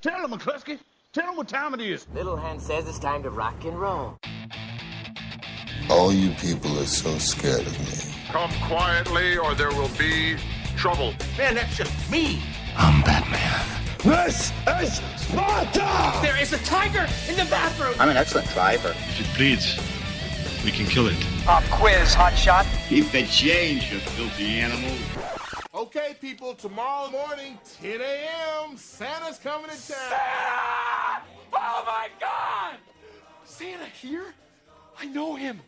Tell him, McCluskey. Tell him what time it is. Little Hen says it's time to rock and roll. All you people are so scared of me. Come quietly or there will be trouble. Man, that's just me. I'm Batman. This is Sparta! There is a tiger in the bathroom! I'm an excellent driver. If it bleeds, we can kill it. Pop quiz, hotshot. Keep the change, you filthy animal. Okay, people, tomorrow morning, 10 a.m., Santa's coming to town. Santa! Oh my God! Santa here? I know him.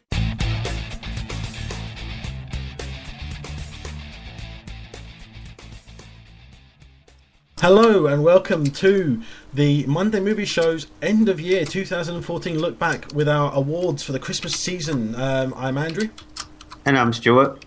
Hello and welcome to the Monday Movie Show's end of year 2014 look back with our awards for the Christmas season. I'm Andrew. And I'm Stuart.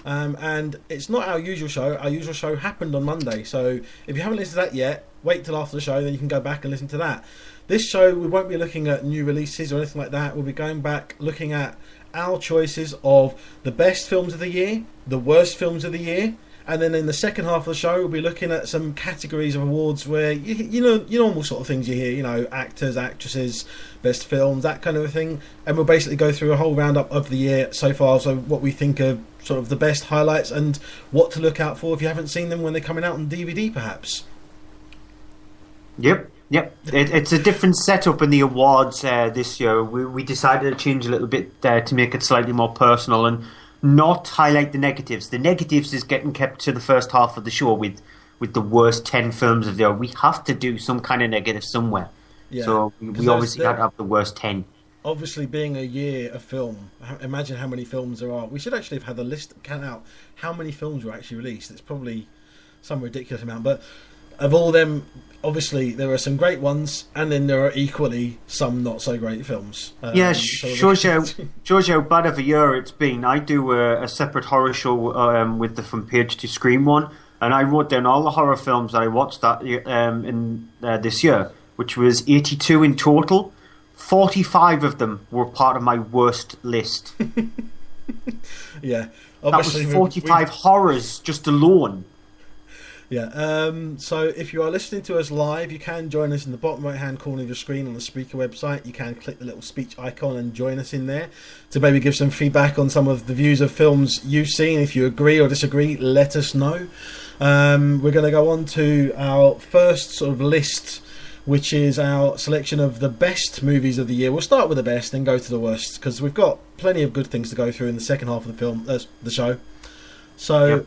And it's not our usual show. Our usual show happened on Monday, so if you haven't listened to that yet, wait till after the show, then you can go back and listen to that. This show, we won't be looking at new releases or anything like that. We'll be going back looking at our choices of the best films of the year, the worst films of the year, and then in the second half of the show, we'll be looking at some categories of awards where, you know, your normal sort of things you hear, you know, actors, actresses, best films, that kind of a thing. And we'll basically go through a whole roundup of the year so far, so what we think of sort of the best highlights and what to look out for if you haven't seen them when they're coming out on DVD, perhaps. Yep. It's a different setup in the awards this year. We decided to change a little bit to make it slightly more personal and not highlight the negatives. The negatives is getting kept to the first half of the show with the worst 10 films of the year. We have to do some kind of negative somewhere. Yeah, so we obviously had to have the worst 10. Obviously, being a year of film, imagine how many films there are. We should actually have had the list count out how many films were actually released. It's probably some ridiculous amount. But of all them, obviously, there are some great ones, and then there are equally some not so great films. Shows you how bad of a year it's been. I do a separate horror show with the From Page to Screen one, and I wrote down all the horror films that I watched that this year, which was 82 in total. 45 of them were part of my worst list. Yeah, obviously that was 45 horrors just alone. Yeah, so if you are listening to us live, you can join us in the bottom right hand corner of your screen on the Spreaker website. You can click the little speech icon and join us in there to maybe give some feedback on some of the views of films you've seen. If you agree or disagree, let us know. We're going to go on to our first sort of list, which is our selection of the best movies of the year. We'll start with the best, then go to the worst, because we've got plenty of good things to go through in the second half of the show. So. Yep.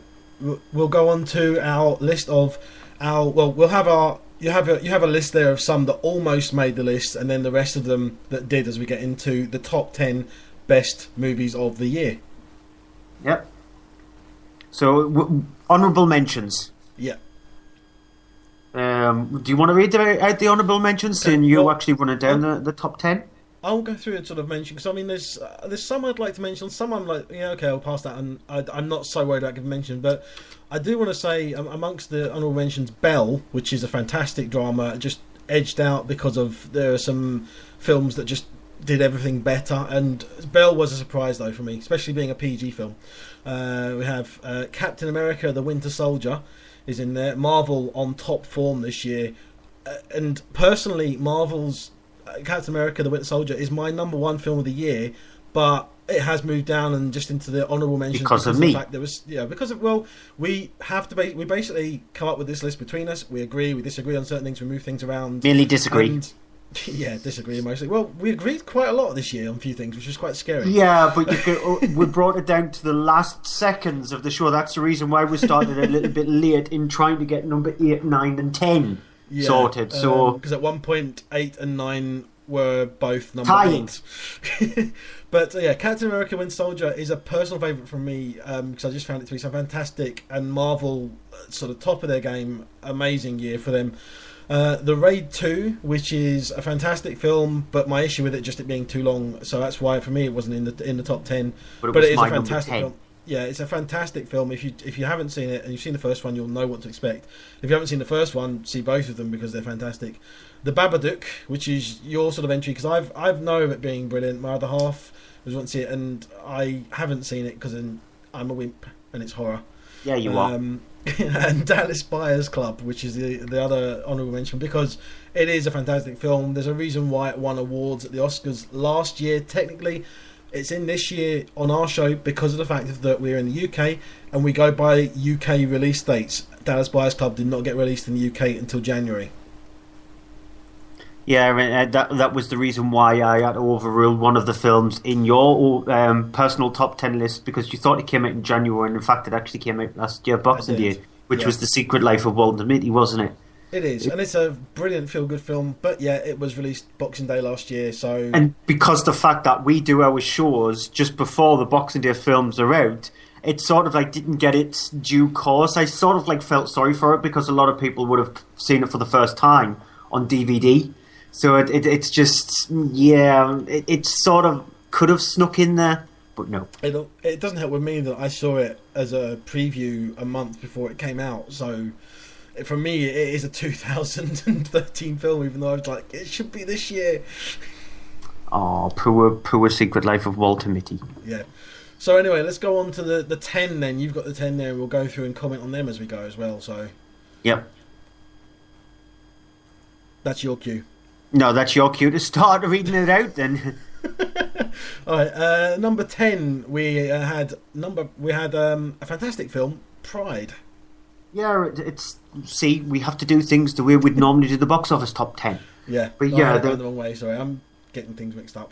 We'll go on to our list of our. Well, we'll have our. You have a list there of some that almost made the list, and then the rest of them that did, as we get into the top 10 best movies of the year. Yep. So honourable mentions. Yeah. Do you want to read out the honourable mentions, and you actually run it down the top 10? I'll go through and sort of mention, because I mean, there's some I'd like to mention, some I'm like, yeah, okay, I'll pass that, and I'm not so worried about giving mention, but I do want to say, amongst the honourable mentions, Belle, which is a fantastic drama, just edged out because of there are some films that just did everything better, and Belle was a surprise though for me, especially being a PG film. We have Captain America: The Winter Soldier is in there. Marvel on top form this year, and personally, Marvel's Captain America: The Winter Soldier is my number one film of the year, but it has moved down and just into the honourable mentions because of me. The fact there was, because of, we have to we basically come up with this list between us. We agree, we disagree on certain things, we move things around. Merely disagree. And, yeah, disagree mostly. Well, we agreed quite a lot this year on a few things, which was quite scary. Yeah, but we brought it down to the last seconds of the show. That's the reason why we started a little bit late in trying to get number 8, 9 and 10 sorted. So because at one point 8 and 9 were both number 8. But yeah, Captain America: Winter Soldier is a personal favourite from me, because I just found it to be so fantastic, and Marvel sort of top of their game. Amazing year for them. The Raid 2, which is a fantastic film, but my issue with it just it being too long, so that's why for me it wasn't in the top 10. But it is a fantastic film. Yeah, it's a fantastic film. If you haven't seen it and you've seen the first one, you'll know what to expect. If you haven't seen the first one, see both of them because they're fantastic. The Babadook, which is your sort of entry, because I've known of it being brilliant. My other half was want to see it, and I haven't seen it because I'm a wimp and it's horror. Yeah, you are. and Dallas Buyers Club, which is the other honourable mention, because it is a fantastic film. There's a reason why it won awards at the Oscars last year. Technically, it's in this year on our show because of the fact that we're in the UK and we go by UK release dates. Dallas Buyers Club did not get released in the UK until January. Yeah, that was the reason why I had to overrule one of the films in your personal top 10 list, because you thought it came out in January, and in fact it actually came out last year, Boxing Day, which was The Secret Life of Walter Mitty, wasn't it? It is, and it's a brilliant feel-good film, but yeah, it was released Boxing Day last year, so... And because the fact that we do our shows just before the Boxing Day films are out, it sort of like didn't get its due course. I sort of like felt sorry for it, because a lot of people would have seen it for the first time on DVD. So it's just, yeah, it sort of could have snuck in there, but no. It doesn't help with me that I saw it as a preview a month before it came out. So for me, it is a 2013 film, even though I was like, it should be this year. Oh, poor Secret Life of Walter Mitty. Yeah. So anyway, let's go on to the 10 then. You've got the 10 there, and we'll go through and comment on them as we go as well. So. Yep. That's your cue. No, that's your cue to start reading it out then. All right, number 10, we had a fantastic film, Pride. Yeah, we have to do things the way we'd normally do the box office top 10. Yeah, but yeah, the wrong way. Sorry, I'm getting things mixed up.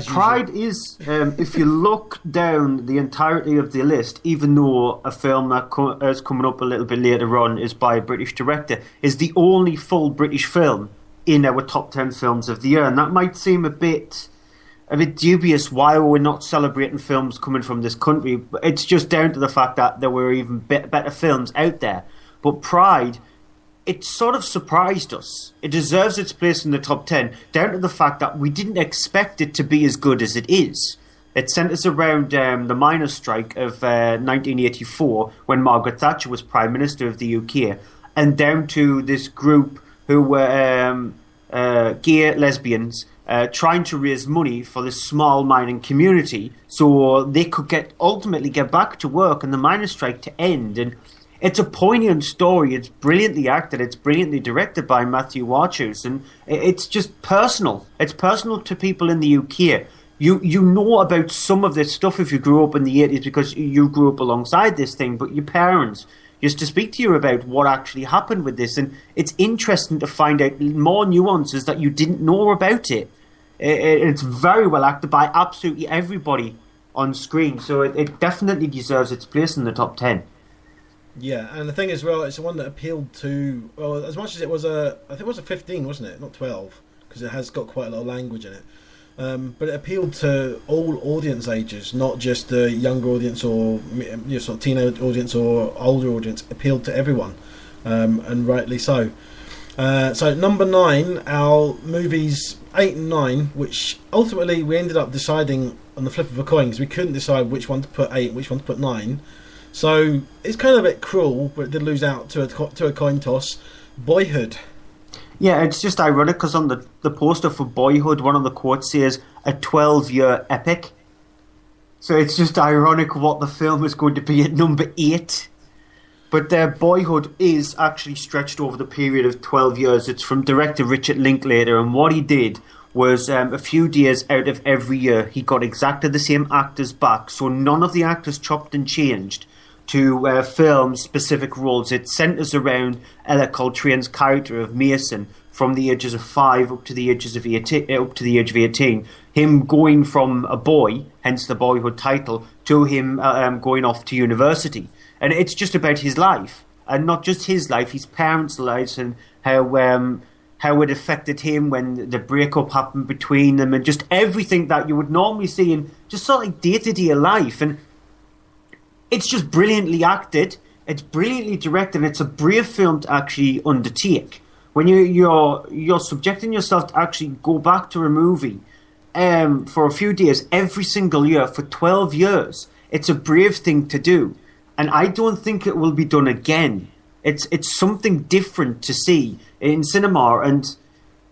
Pride is, if you look down the entirety of the list, even though a film that is coming up a little bit later on is by a British director, is the only full British film in our top 10 films of the year, and that might seem a bit dubious why we're not celebrating films coming from this country. But it's just down to the fact that there were even better films out there. But Pride, it sort of surprised us. It deserves its place in the top 10, down to the fact that we didn't expect it to be as good as it is. It centres around the miners' strike of 1984, when Margaret Thatcher was Prime Minister of the UK, and down to this group who were gay lesbians trying to raise money for this small mining community so they could ultimately get back to work and the miners' strike to end. And it's a poignant story. It's brilliantly acted. It's brilliantly directed by Matthew Warchus, and it's just personal. It's personal to people in the UK. You know about some of this stuff if you grew up in the 80s because you grew up alongside this thing, but your parents used to speak to you about what actually happened with this, and it's interesting to find out more nuances that you didn't know about it. It's very well acted by absolutely everybody on screen, so it definitely deserves its place in the top 10. Yeah, and the thing as well, it's the one that appealed to, well, as much as it was I think it was a 15, wasn't it? Not 12, because it has got quite a lot of language in it. But it appealed to all audience ages, not just the younger audience or sort of teenage audience or older audience. It appealed to everyone, and rightly so. So number 9, our movies 8 and 9, which ultimately we ended up deciding on the flip of a coin because we couldn't decide which one to put 8 and which one to put 9. So it's kind of a bit cruel, but it did lose out to a coin toss. Boyhood. Yeah, it's just ironic because on the poster for Boyhood, one of the quotes says, a 12-year epic. So it's just ironic what the film is going to be at number 8. But Boyhood is actually stretched over the period of 12 years. It's from director Richard Linklater, and what he did was a few days out of every year, he got exactly the same actors back, so none of the actors chopped and changed to film specific roles. It centres around Ella Coltrane's character of Mason from the ages of 5 up to the ages of 18, up to the age of 18. Him going from a boy, hence the Boyhood title, to him going off to university. And it's just about his life, and not just his life, his parents' lives, and how it affected him when the breakup happened between them, and just everything that you would normally see in just sort of like day-to-day life. And it's just brilliantly acted, it's brilliantly directed, and it's a brave film to actually undertake. When you're subjecting yourself to actually go back to a movie for a few days every single year for 12 years, it's a brave thing to do. And I don't think it will be done again. It's something different to see in cinema, and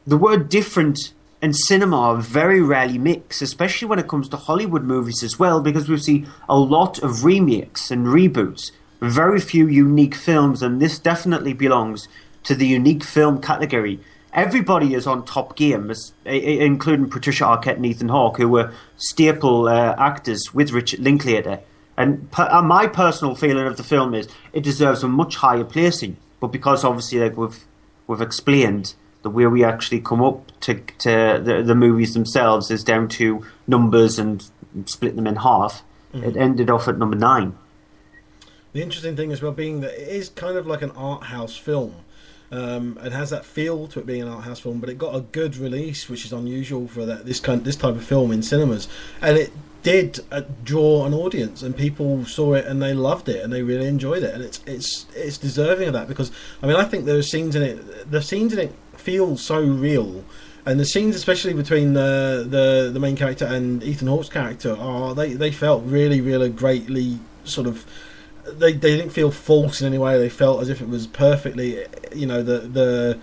the word different and cinema very rarely mix, especially when it comes to Hollywood movies as well, because we see a lot of remakes and reboots. very few unique films, and this definitely belongs to the unique film category. Everybody is on top game, including Patricia Arquette and Ethan Hawke, who were staple actors with Richard Linklater. And my personal feeling of the film is it deserves a much higher placing. But because obviously, like we've explained, the way we actually come up to the movies themselves is down to numbers and split them in half. It ended off at number 9. The interesting thing as well being that it is kind of like an art house film. It has that feel to it being an art house film, but it got a good release, which is unusual for this type of film in cinemas. And it did draw an audience, and people saw it and they loved it and they really enjoyed it. And it's deserving of that, because I mean, I think there are scenes in it. The scenes in it feel so real. And the scenes, especially between the main character and Ethan Hawke's character, they felt really, really greatly sort of. They didn't feel false in any way. They felt as if it was perfectly. You know, the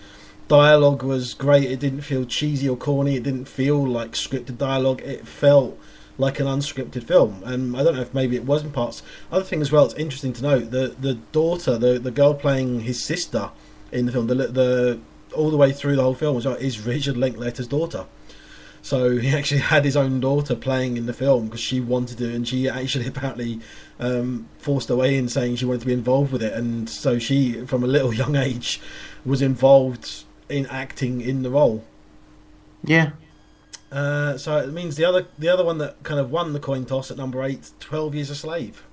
dialogue was great. It didn't feel cheesy or corny. It didn't feel like scripted dialogue. It felt like an unscripted film. And I don't know if maybe it was in parts. Other thing as well, it's interesting to note the daughter, the girl playing his sister in the film, the all the way through the whole film as well, is Richard Linklater's daughter. So he actually had his own daughter playing in the film because she wanted to, and she actually apparently forced her way in, saying she wanted to be involved with it. And so she, from a little young age, was involved in acting in the role. Yeah. So it means the other one that kind of won the coin toss at number 8, 12 Years a Slave.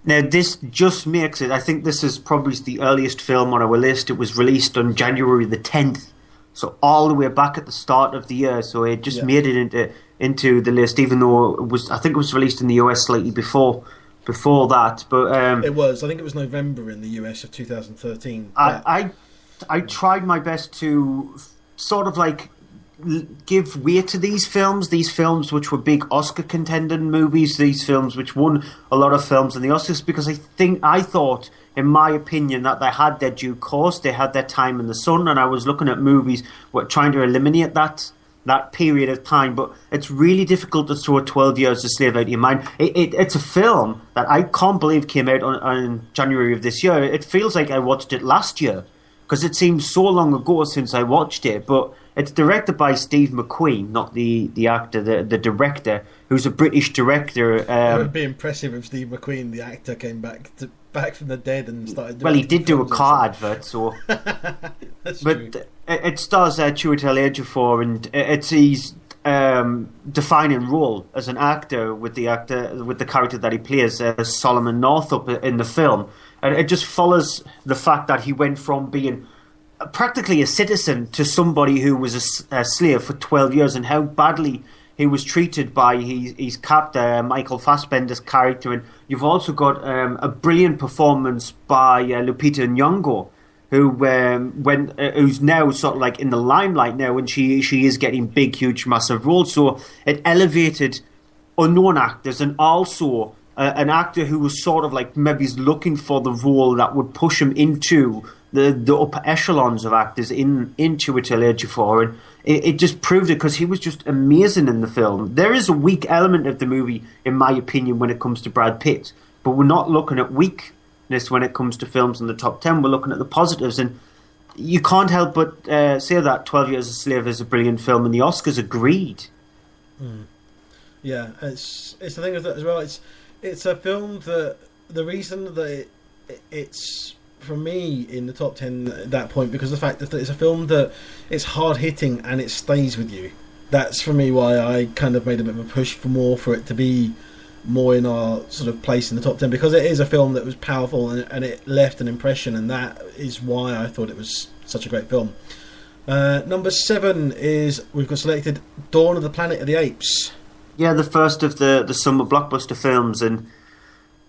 Now, this just makes it... I think this is probably the earliest film on our list. It was released on January the 10th. So all the way back at the start of the year. So it just made it into the list, even though I think it was released in the US slightly before that. But it was. I think it was November in the US of 2013. I tried my best to sort of like give weight to these films which were big Oscar contending movies, these films which won a lot of films in the Oscars, because I thought, in my opinion, that they had their due course, they had their time in the sun, and I was looking at movies trying to eliminate that period of time. But it's really difficult to throw 12 Years a Slave out of your mind. It's a film that I can't believe came out on January of this year. It feels like I watched it last year, because it seems so long ago since I watched it. But it's directed by Steve McQueen, not the actor, the director, who's a British director. It would be impressive if Steve McQueen, the actor, came back from the dead and started doing... Well, he did do a car advert, so... That's but true. It stars Chiwetel Ejiofor, and it's his defining role as an actor with the character that he plays, Solomon Northup, in the film. And it just follows the fact that he went from being practically a citizen to somebody who was a slave for 12 years, and how badly he was treated by his captor, Michael Fassbender's character. And you've also got a brilliant performance by Lupita Nyong'o, who's now sort of like in the limelight now, and she is getting big, huge, massive roles. So it elevated unknown actors, and also an actor who was sort of like maybe looking for the role that would push him into the upper echelons of actors into Chiwetel Ejiofor, and it just proved it, because he was just amazing in the film. There is a weak element of the movie, in my opinion, when it comes to Brad Pitt, but we're not looking at weakness when it comes to films in the top 10. We're looking at the positives, and you can't help but say that 12 Years a Slave is a brilliant film, and the Oscars agreed. Yeah, it's the thing with that as well. It's a film that the reason that it's for me in the top 10 at that point, because the fact that it's a film that it's hard hitting and it stays with you. That's for me why I kind of made a bit of a push for it to be more in our sort of place in the top 10, because it is a film that was powerful and it left an impression, and that is why I thought it was such a great film. Number 7 is, we've got selected Dawn of the Planet of the Apes. Yeah, the first of the summer blockbuster films, and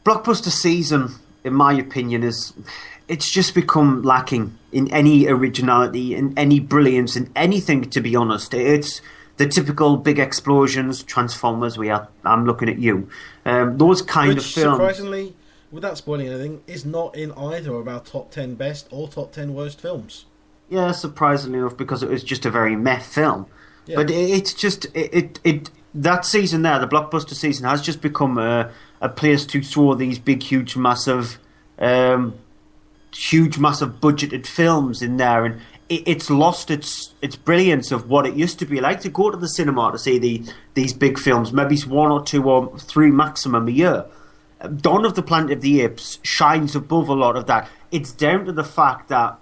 blockbuster season, in my opinion, it's just become lacking in any originality, in any brilliance, in anything, to be honest. It's the typical big explosions, Transformers, I'm looking at you. Those kind of films. Surprisingly, without spoiling anything, is not in either of our top 10 best or top 10 worst films. Yeah, surprisingly enough, because it was just a very meh film. Yeah. But it's just... that season there, the blockbuster season, has just become a place to throw these big, huge, massive huge, massive budgeted films in there, and it's lost its brilliance of what it used to be like to go to the cinema to see these big films, maybe 1 or 2 or 3 maximum a year. Dawn of the Planet of the Apes shines above a lot of that. It's down to the fact that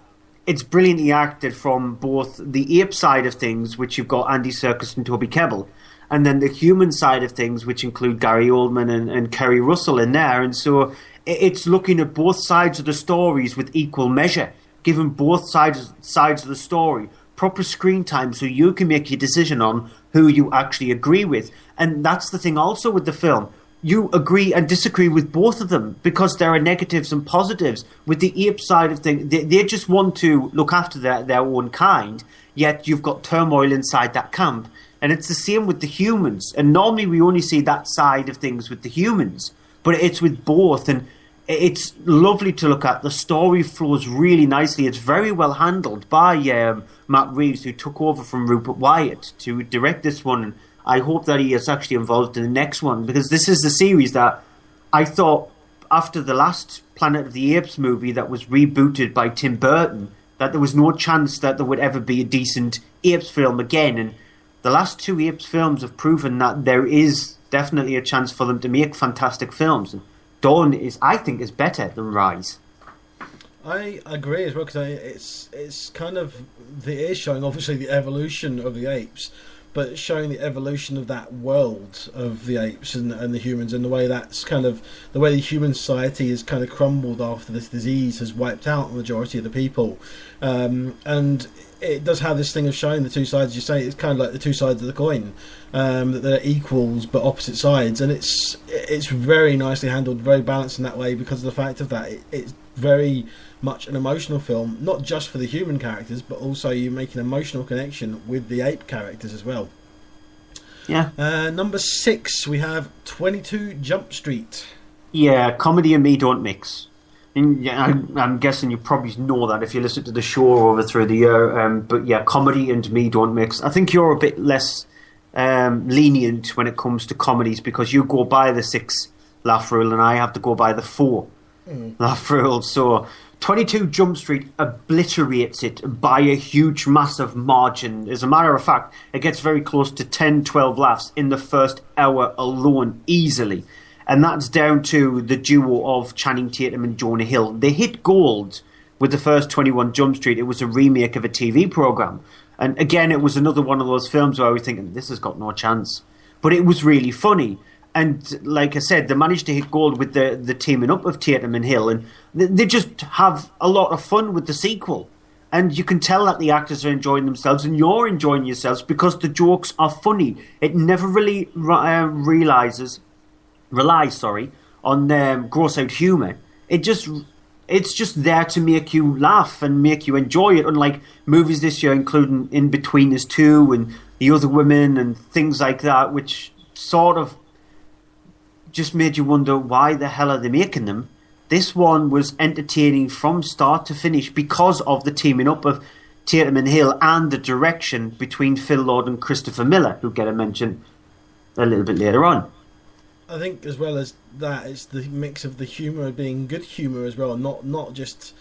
it's brilliantly acted from both the ape side of things, which you've got Andy Serkis and Toby Kebbell, and then the human side of things, which include Gary Oldman and Kerry Russell in there. And so it's looking at both sides of the stories with equal measure, giving both sides of the story proper screen time so you can make your decision on who you actually agree with. And that's the thing also with the film. You agree and disagree with both of them because there are negatives and positives. With the ape side of things, they just want to look after their own kind, yet you've got turmoil inside that camp. And it's the same with the humans. And normally we only see that side of things with the humans, but it's with both. And it's lovely to look at. The story flows really nicely. It's very well handled by Matt Reeves, who took over from Rupert Wyatt to direct this one. And I hope that he is actually involved in the next one, because this is the series that I thought, after the last Planet of the Apes movie that was rebooted by Tim Burton, that there was no chance that there would ever be a decent Apes film again. And the last 2 Apes films have proven that there is definitely a chance for them to make fantastic films. And Dawn I think, is better than Rise. I agree as well, because it's kind of, it is showing obviously the evolution of the apes, but it's showing the evolution of that world of the apes and the humans, and the way that's kind of, the way the human society has kind of crumbled after this disease has wiped out the majority of the people. And it does have this thing of showing the two sides, as you say. It's kind of like the two sides of the coin, that they're equals but opposite sides, and it's very nicely handled, very balanced in that way, because of the fact of that it's very much an emotional film, not just for the human characters, but also you make an emotional connection with the ape characters as well. Yeah. Number 6, we have 22 Jump Street. Yeah, comedy and me don't mix. And yeah, I'm guessing you probably know that if you listen to the show over through the year. But yeah, comedy and me don't mix. I think you're a bit less lenient when it comes to comedies, because you go by the 6 laugh rule and I have to go by the 4 laugh rule. So 22 Jump Street obliterates it by a huge, massive margin. As a matter of fact, it gets very close to 10, 12 laughs in the first hour alone, easily. And that's down to the duo of Channing Tatum and Jonah Hill. They hit gold with the first 21 Jump Street. It was a remake of a TV program. And again, it was another one of those films where I was thinking, this has got no chance. But it was really funny. And like I said, they managed to hit gold with the teaming up of Tatum and Hill. And they just have a lot of fun with the sequel. And you can tell that the actors are enjoying themselves and you're enjoying yourselves because the jokes are funny. It never really relies on gross out humour. It's just there to make you laugh and make you enjoy it, unlike movies this year including In Between Us 2 and The Other Women and things like that, which sort of just made you wonder why the hell are they making them. This one was entertaining from start to finish because of the teaming up of Tatum and Hill and the direction between Phil Lord and Christopher Miller, who get a mention a little bit later on. I think as well as that, it's the mix of the humour being good humour as well, not just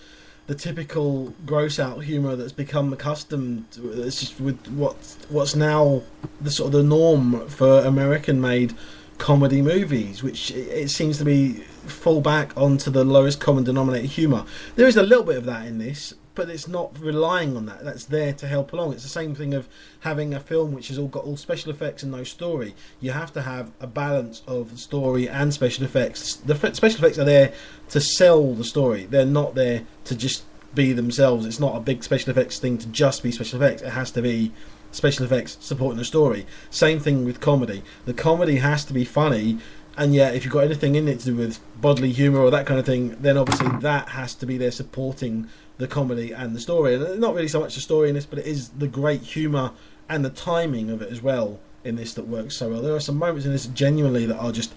the typical gross out humour that's become accustomed. It's just with what's now the sort of the norm for American made comedy movies, which it seems to be fall back onto the lowest common denominator humour. There is a little bit of that in this, but it's not relying on that. That's there to help along. It's the same thing of having a film which has all got all special effects and no story. You have to have a balance of story and special effects. The special effects are there to sell the story. They're not there to just be themselves. It's not a big special effects thing to just be special effects. It has to be special effects supporting the story. Same thing with comedy. The comedy has to be funny, and yet if you've got anything in it to do with bodily humour or that kind of thing, then obviously that has to be there supporting the comedy and the story. And not really so much the story in this, but it is the great humour and the timing of it as well in this that works so well. There are some moments in this genuinely that are just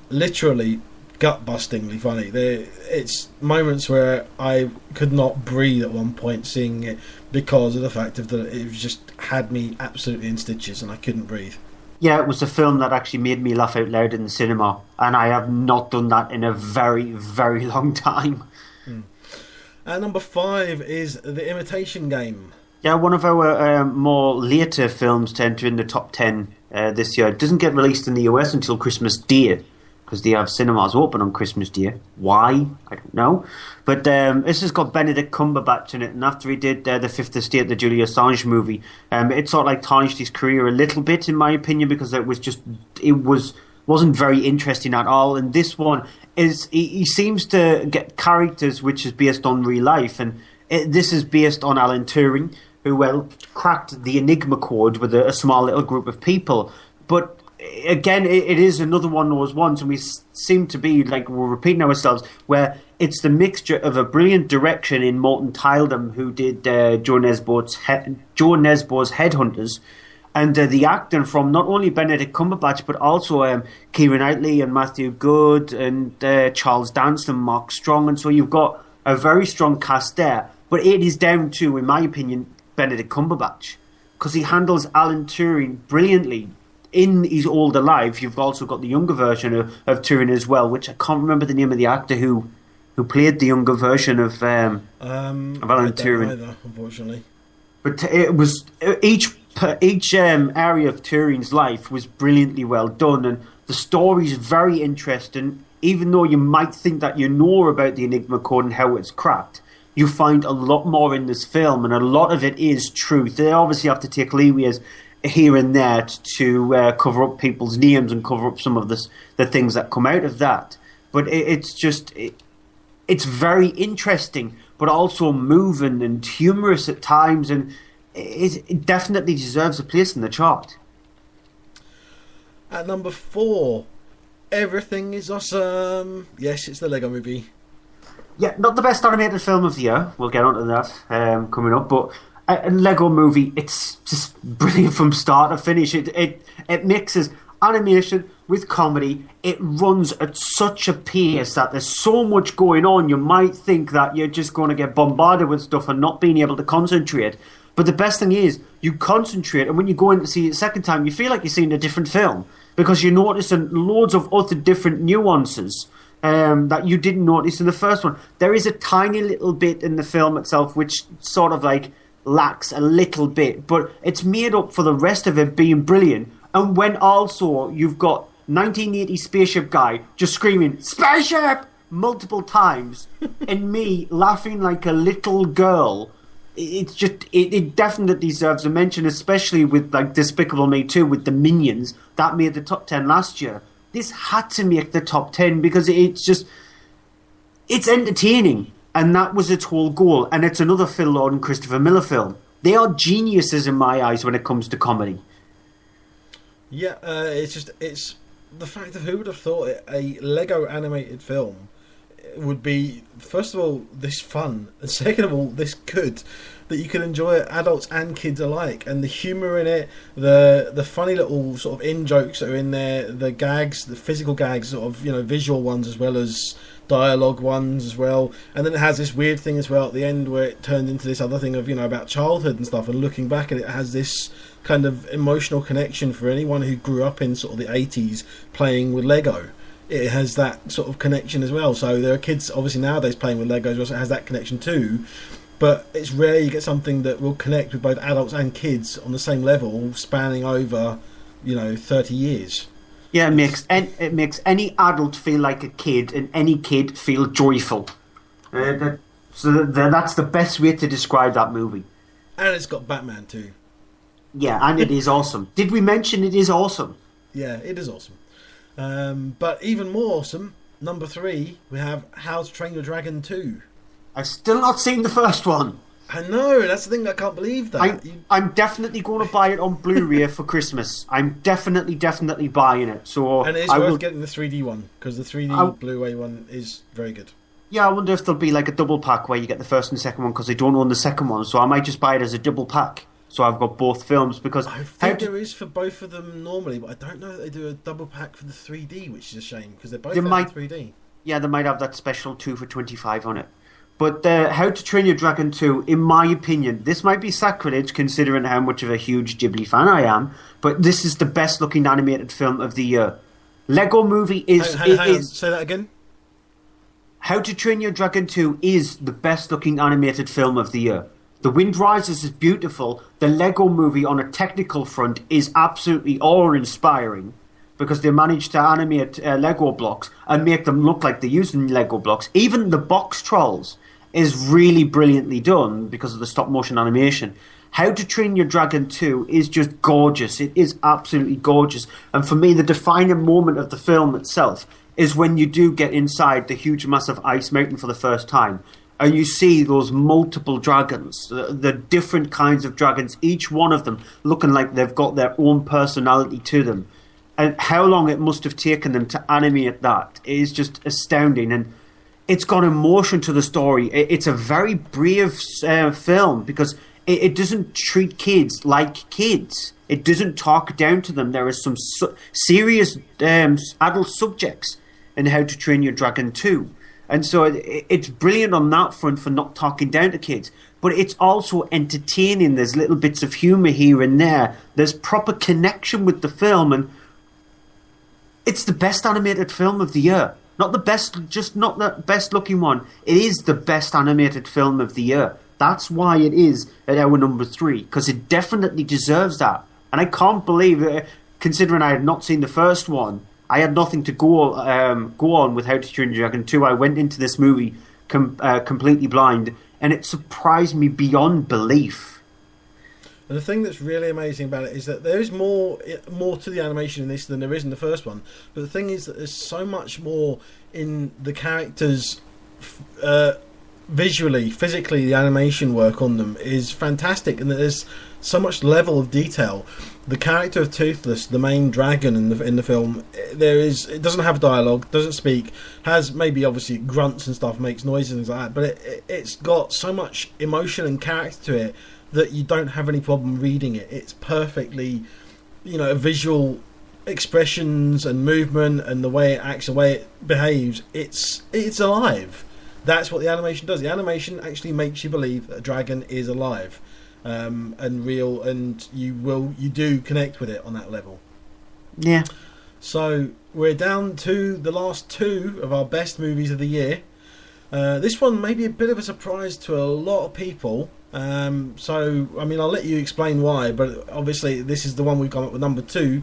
literally gut-bustingly funny. It's moments where I could not breathe at one point seeing it because of the fact of that it just had me absolutely in stitches and I couldn't breathe. Yeah, it was a film that actually made me laugh out loud in the cinema, and I have not done that in a very, very long time. And number 5 is The Imitation Game. Yeah, one of our more later films to enter in the top 10 this year. It doesn't get released in the US until Christmas Day, because they have cinemas open on Christmas Day. Why? I don't know. But this has got Benedict Cumberbatch in it, and after he did The Fifth Estate, the Julia Assange movie, it sort of like tarnished his career a little bit, in my opinion, because wasn't very interesting at all. And this one is he seems to get characters which is based on real life, and this is based on Alan Turing, who cracked the Enigma code with a small little group of people. But again, it is another one of those ones, and we seem to be like we're repeating ourselves, where it's the mixture of a brilliant direction in Morton Tyldum, who did Joe Nesbo's Headhunters, and the acting from not only Benedict Cumberbatch but also Keira Knightley and Matthew Good and Charles Dance and Mark Strong, and so you've got a very strong cast there. But it is down to, in my opinion, Benedict Cumberbatch, because he handles Alan Turing brilliantly. In his older life, you've also got the younger version of Turing as well, which I can't remember the name of the actor who played the younger version of Alan Turing. Either, unfortunately. But it was each area of Turing's life was brilliantly well done, and the story's very interesting. Even though you might think that you know about the Enigma code and how it's cracked, you find a lot more in this film, and a lot of it is truth. They obviously have to take leeways here and there to cover up people's names and cover up some of the things that come out of that. But it's very interesting, but also moving and humorous at times, and it definitely deserves a place in the chart. At number 4, Everything is Awesome. Yes, it's the Lego Movie. Yeah, not the best animated film of the year. We'll get onto that coming up, but a Lego Movie, it's just brilliant from start to finish. It mixes animation with comedy. It runs at such a pace that there's so much going on, you might think that you're just going to get bombarded with stuff and not being able to concentrate. But the best thing is, you concentrate, and when you go in to see it the second time, you feel like you're seeing a different film, because you're noticing loads of other different nuances that you didn't notice in the first one. There is a tiny little bit in the film itself which sort of like lacks a little bit, but it's made up for the rest of it being brilliant. And when also you've got 1980 spaceship guy just screaming "Spaceship" multiple times and me laughing like a little girl, it's just it definitely deserves a mention, especially with like Despicable Me 2 with the Minions that made the top 10 last year. This had to make the top 10 because it's entertaining, and that was its whole goal. And it's another Phil Lord and Christopher Miller film. They are geniuses in my eyes when it comes to comedy. Yeah, it's the fact of who would have thought a Lego animated film would be, first of all, this fun, and second of all, this good, that you can enjoy it, adults and kids alike. And the humour in it, the funny little sort of in-jokes that are in there, the gags, the physical gags, sort of, visual ones as well as dialogue ones as well. And then it has this weird thing as well at the end where it turned into this other thing of, about childhood and stuff, and looking back at it has this kind of emotional connection for anyone who grew up in sort of the 80s playing with Lego. It has that sort of connection as well. So there are kids obviously nowadays playing with Legos, so it has that connection too. But it's rare you get something that will connect with both adults and kids on the same level, spanning over, 30 years. Yeah, it makes any adult feel like a kid, and any kid feel joyful. So that's the best way to describe that movie. And it's got Batman too. Yeah, and it is awesome. Did we mention it is awesome? Yeah, it is awesome. But even more awesome, number 3, we have How to Train Your Dragon 2. I've still not seen the first one. I know, that's the thing, I can't believe that. I'm definitely going to buy it on Blu-ray for Christmas. I'm definitely buying it. So and it is worth getting the 3D one, because the 3D Blu-ray one is very good. Yeah, I wonder if there'll be like a double pack where you get the first and second one, because they don't own the second one. So I might just buy it as a double pack. So I've got both films, because I think there is for both of them normally, but I don't know that they do a double pack for the 3D, which is a shame, because they're both in 3D. Yeah, they might have that special 2 for $25 on it. But How to Train Your Dragon 2, in my opinion, this might be sacrilege considering how much of a huge Ghibli fan I am, but this is the best looking animated film of the year. Lego Movie is... Hang on, say that again? How to Train Your Dragon 2 is the best looking animated film of the year. The Wind Rises is beautiful. The Lego Movie on a technical front is absolutely awe-inspiring because they managed to animate Lego blocks and make them look like they're using Lego blocks. Even the box trolls is really brilliantly done because of the stop-motion animation. How to Train Your Dragon 2 is just gorgeous. It is absolutely gorgeous. And for me, the defining moment of the film itself is when you do get inside the huge, massive ice mountain for the first time. And you see those multiple dragons, the different kinds of dragons, each one of them looking like they've got their own personality to them. And how long it must have taken them to animate that is just astounding. And it's got emotion to the story. It's a very brave film because it doesn't treat kids like kids. It doesn't talk down to them. There is some serious adult subjects in How to Train Your Dragon 2. And so it's brilliant on that front for not talking down to kids. But it's also entertaining. There's little bits of humour here and there. There's proper connection with the film. And it's the best animated film of the year. Not the best, just not the best looking one. It is the best animated film of the year. That's why it is at our number 3, because it definitely deserves that. And I can't believe it, considering I had not seen the first one. I had nothing to go on with How to Train Your Dragon 2. I went into this movie completely blind, and it surprised me beyond belief. And the thing that's really amazing about it is that there is more to the animation in this than there is in the first one. But the thing is that there's so much more in the characters visually, physically. The animation work on them is fantastic, and there's so much level of detail. The character of Toothless, the main dragon in the film, it doesn't have dialogue, doesn't speak, has maybe obviously grunts and stuff, makes noises and things like that, but it's got so much emotion and character to it that you don't have any problem reading it. It's perfectly, visual expressions and movement and the way it acts, the way it behaves. It's alive. That's what the animation does. The animation actually makes you believe that a dragon is alive. And real, and you do connect with it on that level. Yeah. So we're down to the last 2 of our best movies of the year. This one may be a bit of a surprise to a lot of people. So I mean, I'll let you explain why, but obviously this is the one we've gone up with number 2,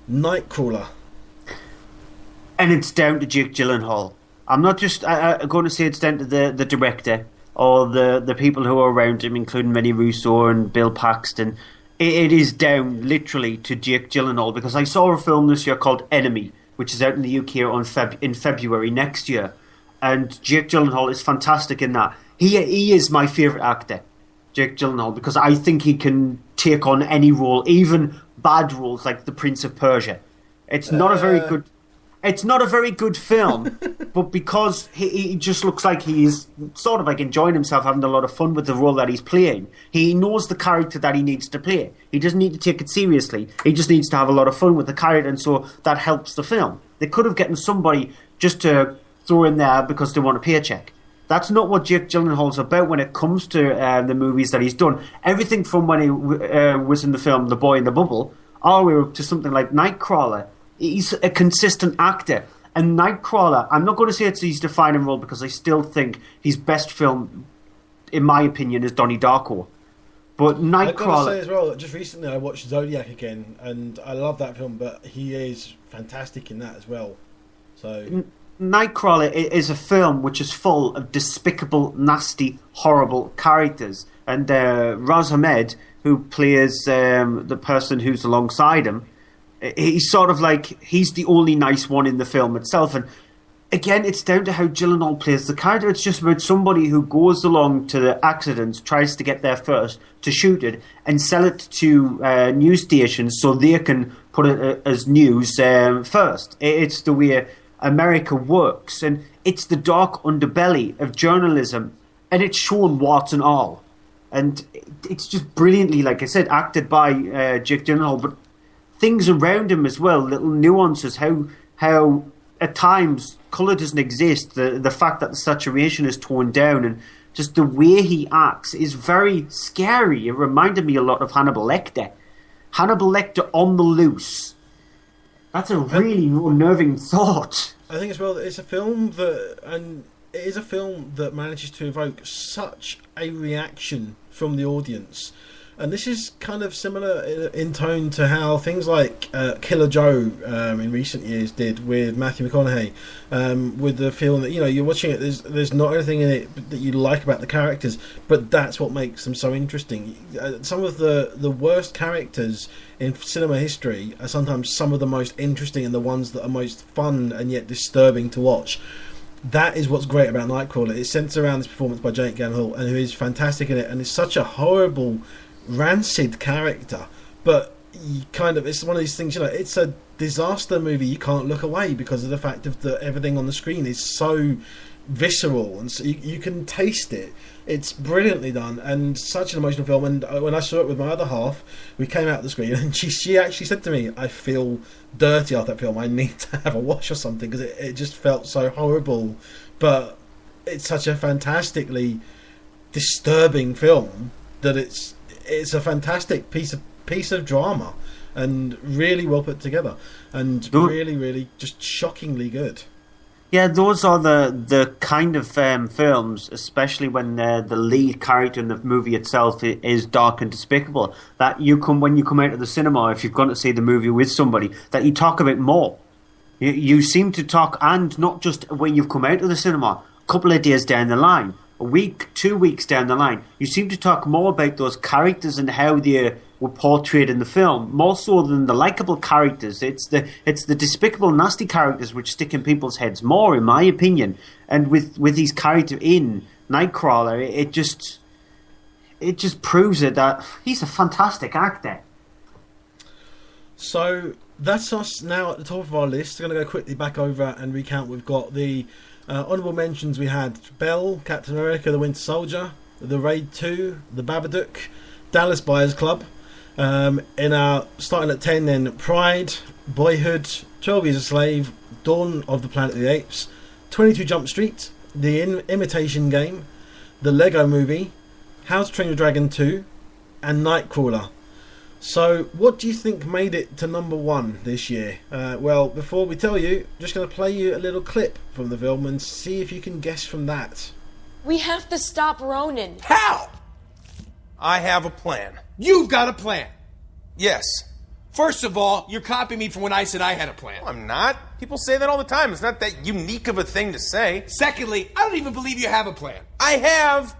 Nightcrawler. And it's down to Jake Gyllenhaal. I'm not just going to say it's down to the director or the people who are around him, including Vinnie Russo and Bill Paxton. It is down literally to Jake Gyllenhaal, because I saw a film this year called Enemy, which is out in the UK in February next year, and Jake Gyllenhaal is fantastic in that. He is my favourite actor, Jake Gyllenhaal, because I think he can take on any role, even bad roles like The Prince of Persia. It's not a very good... It's not a very good film, but because he just looks like he's sort of like enjoying himself, having a lot of fun with the role that he's playing. He knows the character that he needs to play. He doesn't need to take it seriously. He just needs to have a lot of fun with the character, and so that helps the film. They could have gotten somebody just to throw in there because they want a paycheck. That's not what Jake Gyllenhaal's about when it comes to the movies that he's done. Everything from when he was in the film The Boy in the Bubble all the way up to something like Nightcrawler. He's a consistent actor. And Nightcrawler, I'm not going to say it's his defining role, because I still think his best film, in my opinion, is Donnie Darko. But Nightcrawler... I've got to say as well, just recently I watched Zodiac again, and I love that film, but he is fantastic in that as well. So Nightcrawler is a film which is full of despicable, nasty, horrible characters. And Raz Ahmed, who plays the person who's alongside him, he's sort of like, he's the only nice one in the film itself. And again, it's down to how Gyllenhaal plays the character. It's just about somebody who goes along to the accident, tries to get there first to shoot it and sell it to news stations so they can put it as news first. It's the way America works, and it's the dark underbelly of journalism, and it's shown warts and all. And it's just brilliantly, like I said, acted by Jake Gyllenhaal, but things around him as well, little nuances, how at times colour doesn't exist. The fact that the saturation is toned down and just the way he acts is very scary. It reminded me a lot of Hannibal Lecter. Hannibal Lecter on the loose. That's a really unnerving thought. I think as well that it's a film that manages to evoke such a reaction from the audience. And this is kind of similar in tone to how things like Killer Joe in recent years did with Matthew McConaughey, with the feeling that you're watching it. There's not anything in it that you like about the characters, but that's what makes them so interesting. Some of the worst characters in cinema history are sometimes some of the most interesting and the ones that are most fun and yet disturbing to watch. That is what's great about Nightcrawler. It centers around this performance by Jake Gyllenhaal, and who is fantastic in it, and is such a horrible, rancid character, but it's one of these things, it's a disaster movie. You can't look away because of the fact of that everything on the screen is so visceral, and so you can taste it. It's brilliantly done and such an emotional film. And when I saw it with my other half, we came out of the screen and she actually said to me, I feel dirty after that film, I need to have a wash or something, because it just felt so horrible. But it's such a fantastically disturbing film that it's a fantastic piece of drama, and really well put together, and really just shockingly good. Yeah, those are the kind of films, especially when the lead character in the movie itself is dark and despicable, that when you come out of the cinema, if you've gone to see the movie with somebody, that you talk a bit more. You seem to talk, and not just when you've come out of the cinema, a couple of days down the line, a week, 2 weeks down the line, you seem to talk more about those characters and how they were portrayed in the film, more so than the likeable characters. It's the despicable, nasty characters which stick in people's heads more, in my opinion. And with his character in Nightcrawler, it just proves it that he's a fantastic actor. So that's us now at the top of our list. We're going to go quickly back over and recount. We've got the honourable mentions. We had Belle, Captain America, The Winter Soldier, The Raid 2, The Babadook, Dallas Buyers Club. In our starting at 10, then Pride, Boyhood, 12 Years a Slave, Dawn of the Planet of the Apes, 22 Jump Street, The Imitation Game, The Lego Movie, How to Train Your Dragon 2, and Nightcrawler. So, what do you think made it to number one this year? Well, before we tell you, just going to play you a little clip from the film and see if you can guess from that. We have to stop Ronan. How? I have a plan. You've got a plan? Yes. First of all, you're copying me from when I said I had a plan. No, I'm not. People say that all the time. It's not that unique of a thing to say. Secondly, I don't even believe you have a plan. I have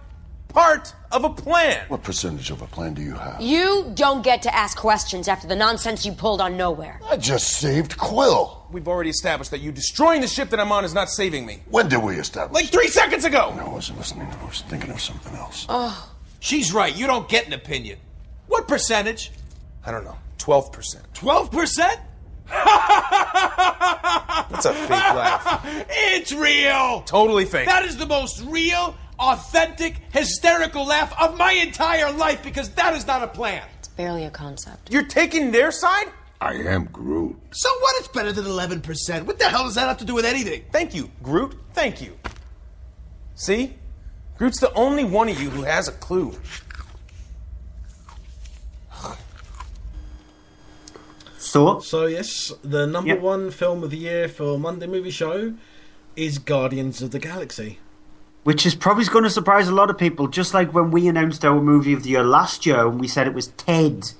part of a plan. What percentage of a plan do you have? You don't get to ask questions after the nonsense you pulled on Nowhere. I just saved Quill. We've already established that you destroying the ship that I'm on is not saving me. When did we establish? Like 3 seconds ago! No, I wasn't listening. I was thinking of something else. Oh. She's right. You don't get an opinion. What percentage? I don't know. 12%. 12%? That's a fake laugh. It's real! Totally fake. That is the most real, authentic, hysterical laugh of my entire life, because that is not a plan. It's barely a concept. You're taking their side? I am Groot. So what? It's better than 11%. What the hell does that have to do with anything? Thank you, Groot. Thank you. See? Groot's the only one of you who has a clue. So yes, the number one film of the year for Monday Movie Show is Guardians of the Galaxy. Which is probably going to surprise a lot of people, just like when we announced our movie of the year last year and we said it was Ted.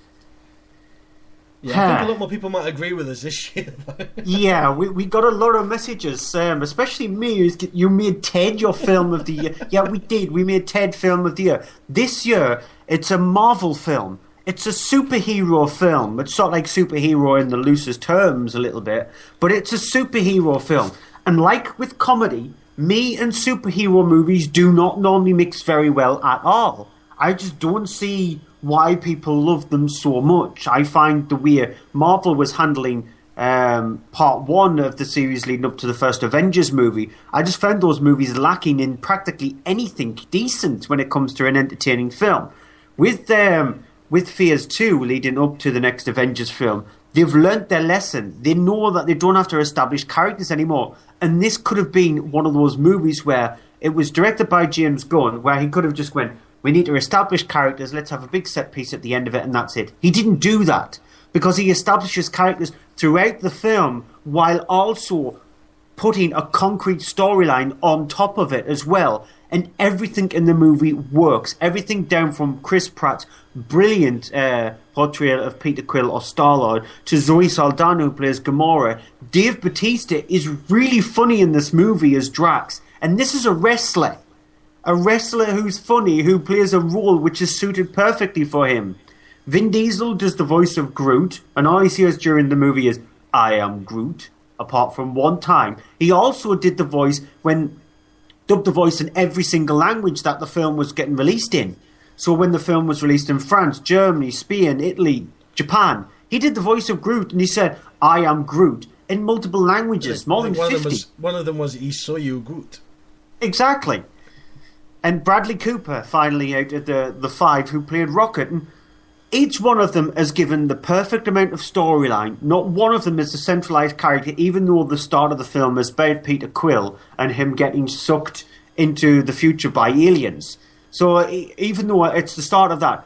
Yeah, I think a lot more people might agree with us this year, though. Yeah, we got a lot of messages, especially me. You made Ted your film of the year. Yeah, we did. We made Ted film of the year. This year, it's a Marvel film. It's a superhero film. It's sort of like superhero in the loosest terms a little bit, but it's a superhero film. And like with comedy, me and superhero movies do not normally mix very well at all. I just don't see why people love them so much. I find the way Marvel was handling part one of the series leading up to the first Avengers movie, I just found those movies lacking in practically anything decent when it comes to an entertaining film. With Phase 2 leading up to the next Avengers film, They've learnt their lesson. They know that they don't have to establish characters anymore. And this could have been one of those movies where it was directed by James Gunn, where he could have just went, we need to establish characters, let's have a big set piece at the end of it, and that's it. He didn't do that, because he establishes characters throughout the film while also putting a concrete storyline on top of it as well. And everything in the movie works. Everything down from Chris Pratt's brilliant portrayal of Peter Quill or Star-Lord to Zoe Saldana, who plays Gamora. Dave Bautista is really funny in this movie as Drax. And this is a wrestler. A wrestler who's funny, who plays a role which is suited perfectly for him. Vin Diesel does the voice of Groot, and all he says during the movie is, I am Groot, apart from one time. He also did the voice dubbed the voice in every single language that the film was getting released in. So when the film was released in France, Germany, Spain, Italy, Japan, he did the voice of Groot, and he said, I am Groot, in multiple languages, more than 50. One of them was Isoyu Groot. Exactly. And Bradley Cooper, finally, out of the five who played Rocket, and each one of them has given the perfect amount of storyline. Not one of them is a centralised character, even though the start of the film is about Peter Quill and him getting sucked into the future by aliens. So even though it's the start of that,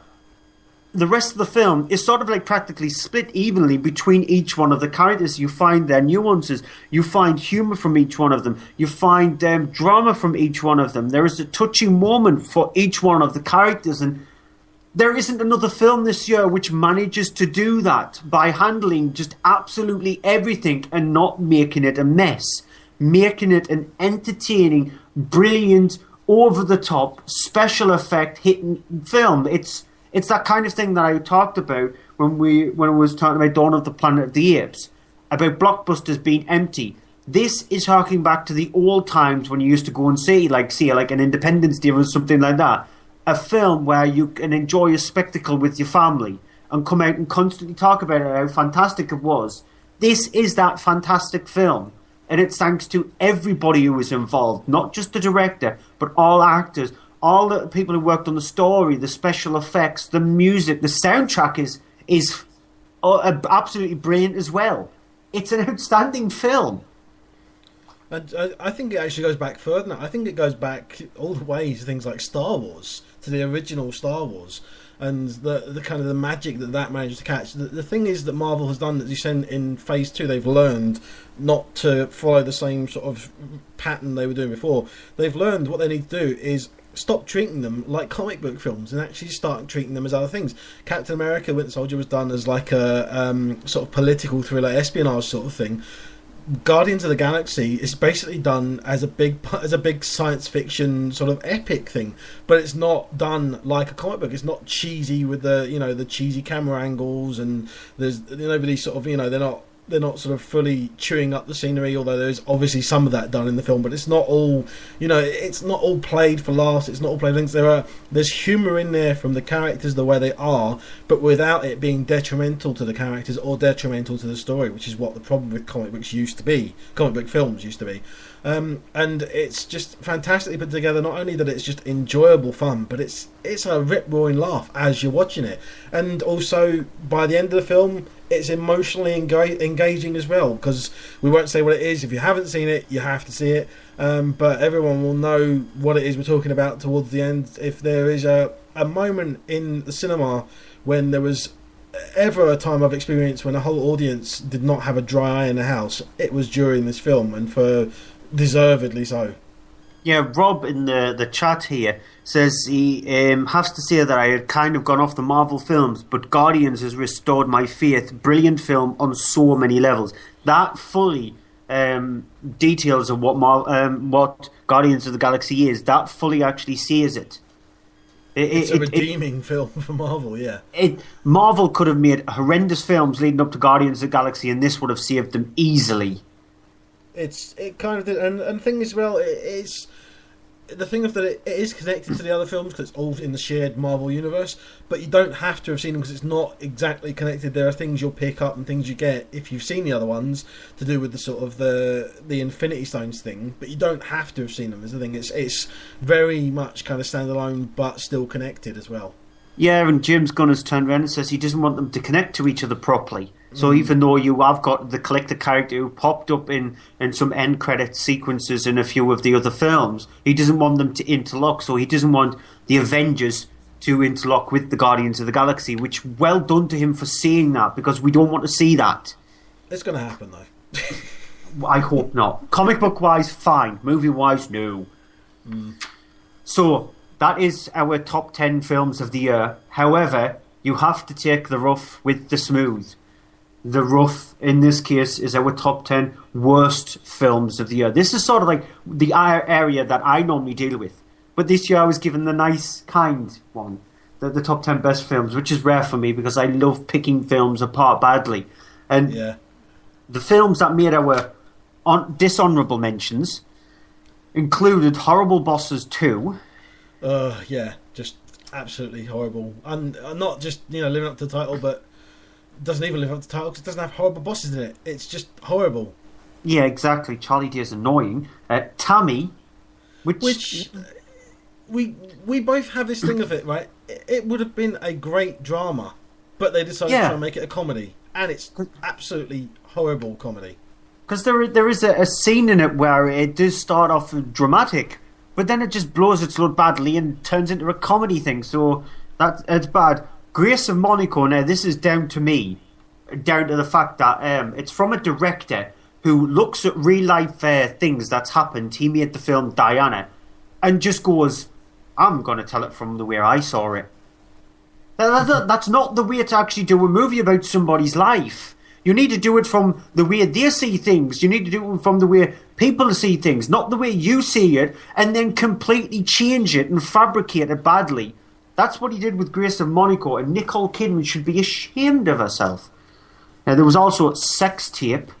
the rest of the film is sort of like practically split evenly between each one of the characters. You find their nuances, you find humour from each one of them, you find drama from each one of them. There is a touching moment for each one of the characters, and there isn't another film this year which manages to do that by handling just absolutely everything and not making it a mess. Making it an entertaining, brilliant, over-the-top, special effect hitting film. It's that kind of thing that I talked about when I was talking about Dawn of the Planet of the Apes, about blockbusters being empty. This is harking back to the old times when you used to go and see like an Independence Day or something like that. A film where you can enjoy a spectacle with your family and come out and constantly talk about it, how fantastic it was. This is that fantastic film. And it's thanks to everybody who was involved, not just the director, but all actors, all the people who worked on the story, the special effects, the music, the soundtrack is absolutely brilliant as well. It's an outstanding film. And I think it actually goes back further than that. I think it goes back all the way to things like Star Wars, to the original Star Wars, and the kind of the magic that managed to catch. The thing is that Marvel has done, as you said, in Phase 2, they've learned not to follow the same sort of pattern they were doing before. They've learned what they need to do is stop treating them like comic book films and actually start treating them as other things. Captain America Winter Soldier was done as like a sort of political thriller, espionage sort of thing. Guardians of the Galaxy is basically done as a big science fiction sort of epic thing, but it's not done like a comic book. It's not cheesy with the cheesy camera angles, and there's nobody sort of they're not sort of fully chewing up the scenery, although there's obviously some of that done in the film, but it's not all, it's not all played for laughs, it's not all played things. There's humour in there from the characters the way they are, but without it being detrimental to the characters or detrimental to the story, which is what the problem with comic book films used to be. And it's just fantastically put together. Not only that it's just enjoyable fun, but it's a rip-roaring laugh as you're watching it, and also by the end of the film it's emotionally engaging as well, because we won't say what it is. If you haven't seen it, you have to see it, but everyone will know what it is we're talking about towards the end. If there is a moment in the cinema when there was ever a time I've experienced when a whole audience did not have a dry eye in the house, it was during this film, and for deservedly so. Yeah, Rob in the chat here says he has to say that I had kind of gone off the Marvel films, but Guardians has restored my faith. Brilliant film on so many levels. That fully details of what Guardians of the Galaxy is. That fully actually says it. It's a redeeming film for Marvel, yeah. Marvel could have made horrendous films leading up to Guardians of the Galaxy, and this would have saved them easily. It kind of did, and the thing is, well, it's the thing of that it is connected to the other films because it's all in the shared Marvel universe, but you don't have to have seen them because it's not exactly connected. There are things you'll pick up and things you get if you've seen the other ones to do with the sort of the Infinity Stones thing, but you don't have to have seen them. Is the thing. It's very much kind of standalone, but still connected as well. Yeah, and James Gunn has turned around and says he doesn't want them to connect to each other properly. So even though you have got the collector character who popped up in some end credit sequences in a few of the other films, he doesn't want them to interlock. So he doesn't want the Avengers to interlock with the Guardians of the Galaxy, which well done to him for saying that, because we don't want to see that. It's going to happen, though. I hope not. Comic book wise, fine. Movie wise, no. So that is our top 10 films of the year. However, you have to take the rough with the smooth. The rough, in this case, is our top 10 worst films of the year. This is sort of like the area that I normally deal with. But this year I was given the nice, kind one. The top 10 best films, which is rare for me because I love picking films apart badly. And the films that made our dishonourable mentions included Horrible Bosses 2. Yeah, just absolutely horrible. And not just, living up to the title, but doesn't even live up to the title because it doesn't have horrible bosses in it. It's just horrible. Yeah, exactly. Charlie Day is annoying. Tammy, which we both have this thing of it, right? It would have been a great drama, but they decided to try and make it a comedy, and it's absolutely horrible comedy. Because there is a scene in it where it does start off dramatic, but then it just blows its load badly and turns into a comedy thing. So it's bad. Grace of Monaco, now this is down to me, down to the fact that it's from a director who looks at real life things that's happened. He made the film Diana and just goes, I'm going to tell it from the way I saw it. That's not the way to actually do a movie about somebody's life. You need to do it from the way they see things. You need to do it from the way people see things, not the way you see it, and then completely change it and fabricate it badly. That's what he did with Grace of Monaco, and Nicole Kidman should be ashamed of herself. Now, there was also Sex Tape.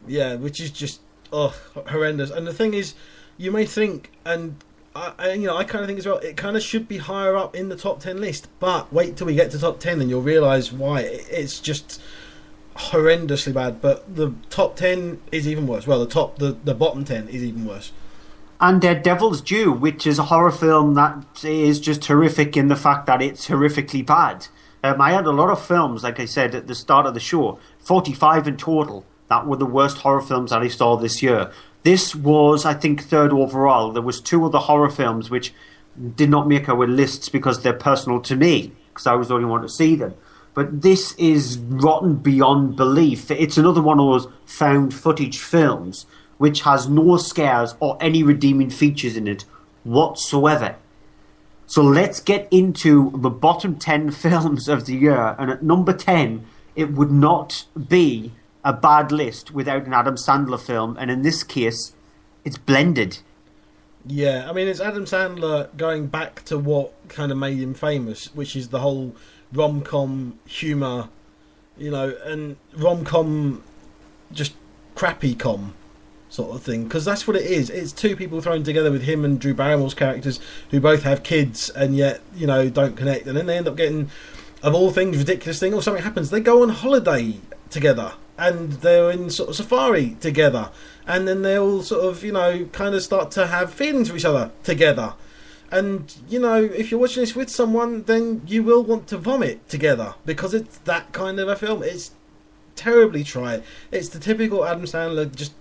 Yeah, which is just horrendous. And the thing is, you may think, and I kind of think as well, it kind of should be higher up in the top 10 list, but wait till we get to top 10 and you'll realise why. It's just horrendously bad. But the top 10 is even worse. Well, the bottom 10 is even worse. And Devil's Due, which is a horror film that is just horrific in the fact that it's horrifically bad. I had a lot of films, like I said at the start of the show, 45 in total, that were the worst horror films that I saw this year. This was, I think, third overall. There was 2 other horror films which did not make our lists because they're personal to me, because I was the only one to see them. But this is rotten beyond belief. It's another one of those found footage films which has no scares or any redeeming features in it whatsoever. So let's get into the bottom 10 films of the year. And at number 10, it would not be a bad list without an Adam Sandler film. And in this case, it's Blended. Yeah, I mean, it's Adam Sandler going back to what kind of made him famous, which is the whole rom-com humour, and rom-com just crappy-com sort of thing, because that's what it is. It's 2 people thrown together with him and Drew Barrymore's characters who both have kids and yet don't connect, and then they end up getting, of all things, ridiculous thing, or something happens, they go on holiday together and they're in sort of safari together, and then they all sort of kind of start to have feelings for each other together, and if you're watching this with someone, then you will want to vomit together because it's that kind of a film. It's terribly tried. It's the typical Adam Sandler just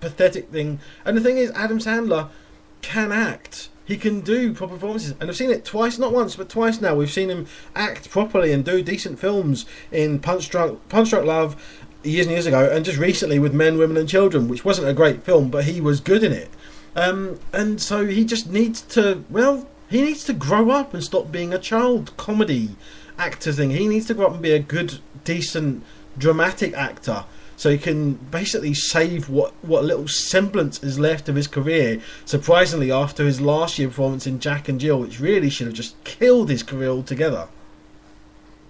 pathetic thing. And the thing is, Adam Sandler can act. He can do proper performances, and I've seen it twice, not once but twice now. We've seen him act properly and do decent films in Punch Drunk Love years and years ago, and just recently with Men, Women and Children, which wasn't a great film, but he was good in it. And so he just needs to grow up and stop being a child comedy actor thing. He needs to grow up and be a good, decent, dramatic actor, so he can basically save what little semblance is left of his career. Surprisingly, after his last year performance in Jack and Jill, which really should have just killed his career altogether.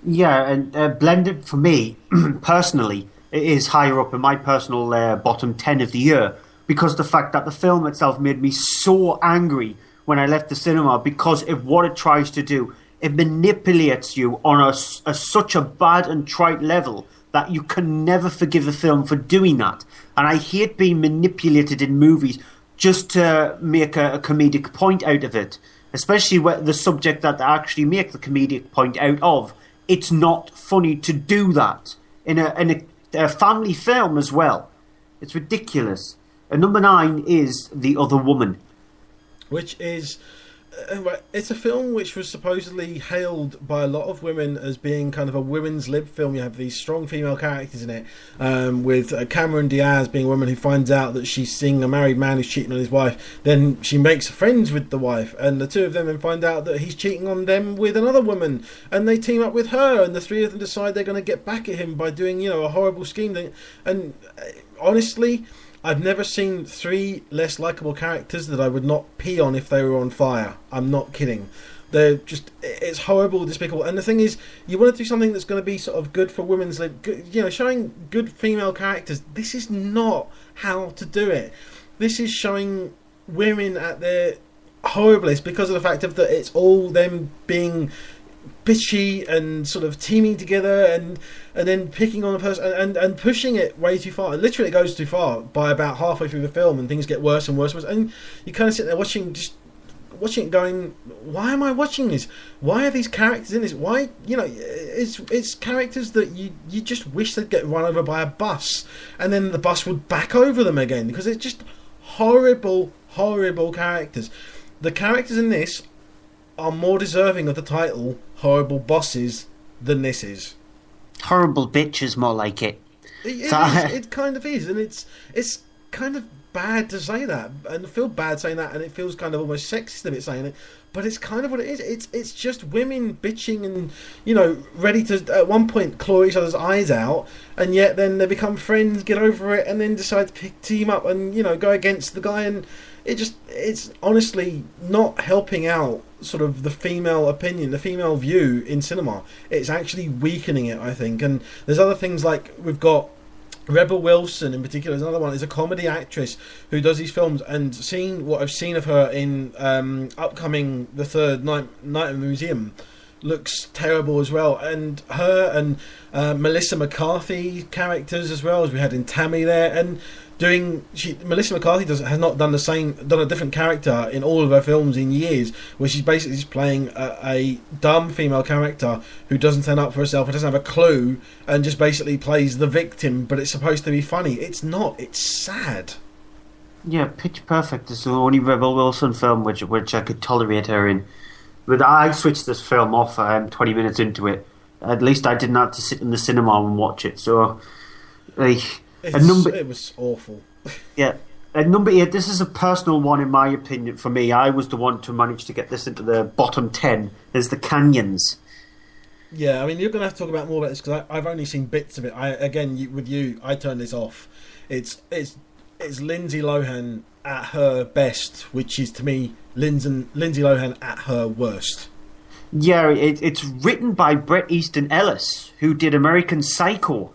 Yeah, and Blended for me, personally, it is higher up in my personal bottom 10 of the year, because the fact that the film itself made me so angry when I left the cinema because of what it tries to do. It manipulates you on such a bad and trite level that you can never forgive a film for doing that. And I hate being manipulated in movies just to make a comedic point out of it, especially the subject that they actually make the comedic point out of. It's not funny to do that. in a family film as well. It's ridiculous. And number 9 is The Other Woman, which is it's a film which was supposedly hailed by a lot of women as being kind of a women's lib film. You have these strong female characters in it, with Cameron Diaz being a woman who finds out that she's seeing a married man who's cheating on his wife. Then she makes friends with the wife, and the two of them then find out that he's cheating on them with another woman, and they team up with her, and the three of them decide they're going to get back at him by doing, a horrible scheme. And honestly, I've never seen 3 less likeable characters that I would not pee on if they were on fire. I'm not kidding. It's horrible, despicable. And the thing is, you want to do something that's going to be sort of good for women's, showing good female characters. This is not how to do it. This is showing women at their horriblest because of the fact that it's all them being bitchy and sort of teaming together and then picking on a person and pushing it way too far. Literally, it goes too far by about halfway through the film, and things get worse and worse and worse. And you kind of sit there watching it going, why am I watching this? Why are these characters in this? Why, it's characters that you just wish they'd get run over by a bus, and then the bus would back over them again, because it's just horrible characters. The characters in this are more deserving of the title Horrible Bosses than this is. Horrible bitches, more like it. It kind of is, and it's kind of bad to say that, and I feel bad saying that, and it feels kind of almost sexist of it saying it, but it's kind of what it is. It's just women bitching and, ready to at one point claw each other's eyes out, and yet then they become friends, get over it, and then decide to team up and, go against the guy, and it's honestly not helping out sort of the female opinion, the female view in cinema. It's actually weakening it, I think. And there's other things, like we've got Rebel Wilson in particular is another one. Is a comedy actress who does these films, and seeing what I've seen of her in upcoming The Third Night at the Museum looks terrible as well. And her and Melissa McCarthy characters as well, as we had in Tammy there, and Melissa McCarthy has not done a different character in all of her films in years, where she's basically just playing a dumb female character who doesn't turn up for herself and doesn't have a clue, and just basically plays the victim, but it's supposed to be funny. It's not. It's sad. Yeah, Pitch Perfect is the only Rebel Wilson film which I could tolerate her in. But I switched this film off 20 minutes into it. At least I didn't have to sit in the cinema and watch it. So, it was awful. Yeah. At number 8, this is a personal one in my opinion for me. I was the one to manage to get this into the bottom 10, is The Canyons. Yeah, I mean, you're going to have to talk about more about this, because I've only seen bits of it. I turned this off. It's Lindsay Lohan at her best, which is, to me, Lindsay Lohan at her worst. Yeah, it's written by Bret Easton Ellis, who did American Psycho.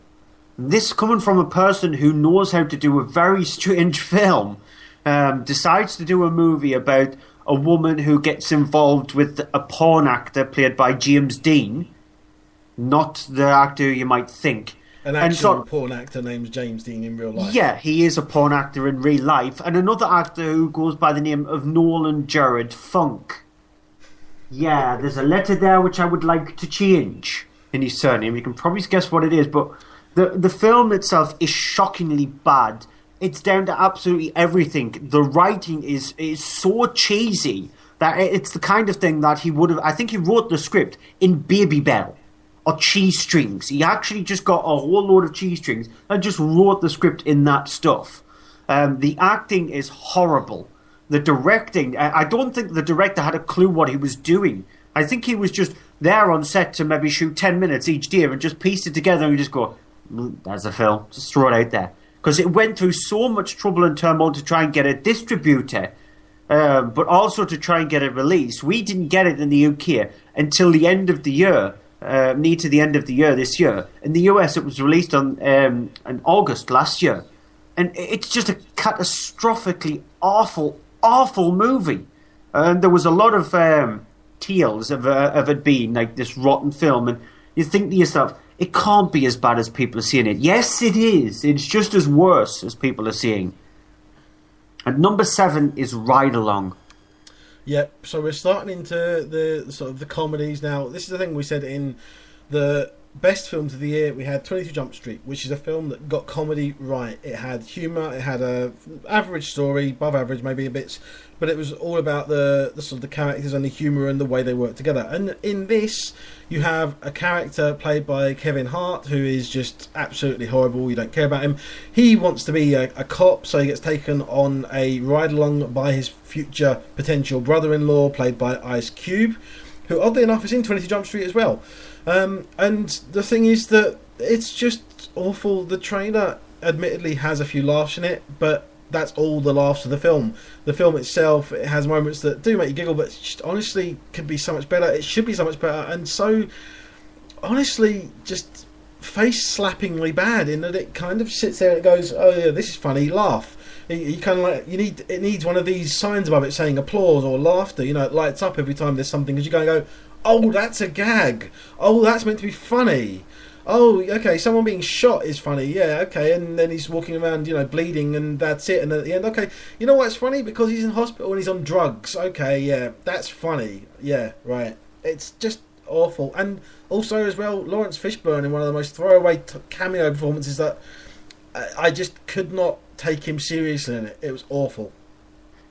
This, coming from a person who knows how to do a very strange film, decides to do a movie about a woman who gets involved with a porn actor played by James Dean, not the actor you might think. An actual porn actor named James Dean in real life. Yeah, he is a porn actor in real life. And another actor who goes by the name of Nolan Jared Funk. Yeah, there's a letter there which I would like to change in his surname. You can probably guess what it is, but the film itself is shockingly bad. It's down to absolutely everything. The writing is so cheesy that it's the kind of thing that he would have... I think he wrote the script in Baby Bell or Cheese Strings. He actually just got a whole load of cheese strings and just wrote the script in that stuff. The acting is horrible. The directing... I don't think the director had a clue what he was doing. I think he was just there on set to maybe shoot 10 minutes each day and just piece it together and just go... There's a film. Just throw it out there. Because it went through so much trouble and turmoil to try and get a distributor, but also to try and get it released. We didn't get it in the UK until the end of the year, near to the end of the year this year. In the US, it was released in August last year. And it's just a catastrophically awful movie. And there was a lot of tales of it being like this rotten film. And you think to yourself... It can't be as bad as people are seeing it. Yes, it is. It's just as worse as people are seeing. And number 7 is Ride Along. Yep. So we're starting into the sort of the comedies now. This is the thing we said in the best films of the year, we had 22 Jump Street, which is a film that got comedy right. It had humour, it had a average story, above average maybe a bit, but it was all about the sort of the characters and the humour and the way they work together. And in this, you have a character played by Kevin Hart who is just absolutely horrible. You don't care about him. He wants to be a cop, so he gets taken on a ride-along by his future potential brother-in-law, played by Ice Cube, who oddly enough is in 22 Jump Street as well. And the thing is that it's just awful. The trailer admittedly has a few laughs in it, but that's all the laughs of the film. The film itself, it has moments that do make you giggle, but it just honestly could be so much better. It should be so much better, and so honestly just face-slappingly bad in that it kind of sits there and it goes, oh yeah, this is funny, laugh. You kind of like, it needs one of these signs above it saying applause or laughter. You know, it lights up every time there's something, because you're going to go, oh, that's a gag. Oh, that's meant to be funny. Oh, okay, someone being shot is funny. Yeah, okay, and then he's walking around, you know, bleeding, and that's it. And then at the end, okay, you know what's funny? Because he's in hospital and he's on drugs. Okay, yeah, that's funny. Yeah, right. It's just awful. And also, as well, Lawrence Fishburne in one of the most throwaway cameo performances that I just could not take him seriously in it. It was awful.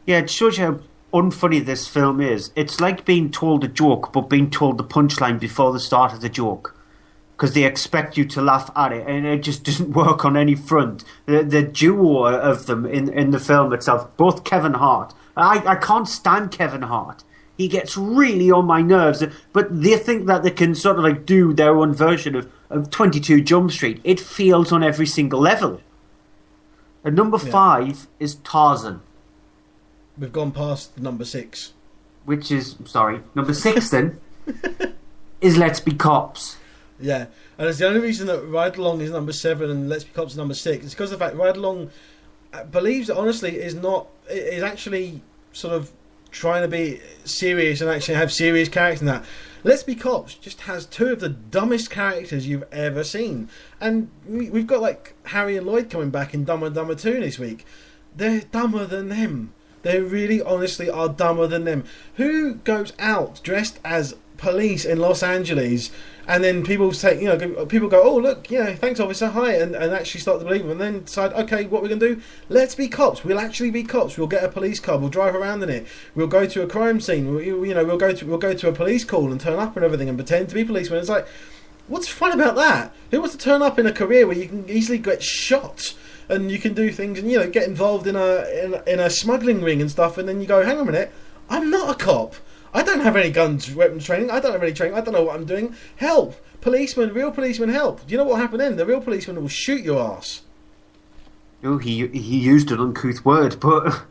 Yeah, it shows you how unfunny this film is. It's like being told a joke, but being told the punchline before the start of the joke, because they expect you to laugh at it, and it just doesn't work on any front. The duo of them in the film itself, both Kevin Hart. I can't stand Kevin Hart. He gets really on my nerves, but they think that they can sort of like do their own version of 22 Jump Street. It feels on every single level. And number 5 is Tarzan. We've gone past number 6. Which is, sorry, number 6 then, is Let's Be Cops. Yeah, and it's the only reason that Ride Along is number 7 and Let's Be Cops is number 6. It's because of the fact Ride Along believes that honestly is actually sort of trying to be serious and actually have serious characters in that. Let's Be Cops just has 2 of the dumbest characters you've ever seen. And we've got like Harry and Lloyd coming back in Dumber and Dumber 2 this week. They're dumber than them. They really honestly are dumber than them. Who goes out dressed as police in Los Angeles, and then people say, people go, oh look, thanks officer, hi, and actually start to believe them, and then decide, okay, what we're going to do, let's be cops. We'll actually be cops. We'll get a police car. We'll drive around in it. We'll go to a crime scene. We'll go to a police call and turn up and everything and pretend to be policemen. It's like, what's fun about that? Who wants to turn up in a career where you can easily get shot? And you can do things and get involved in a smuggling ring and stuff, and then you go, hang on a minute, I'm not a cop. I don't have any guns, weapons training. I don't have any training. I don't know what I'm doing. Help, policeman, real policeman, help! Do you know what will happen then? The real policeman will shoot your ass. Oh, he used an uncouth word, but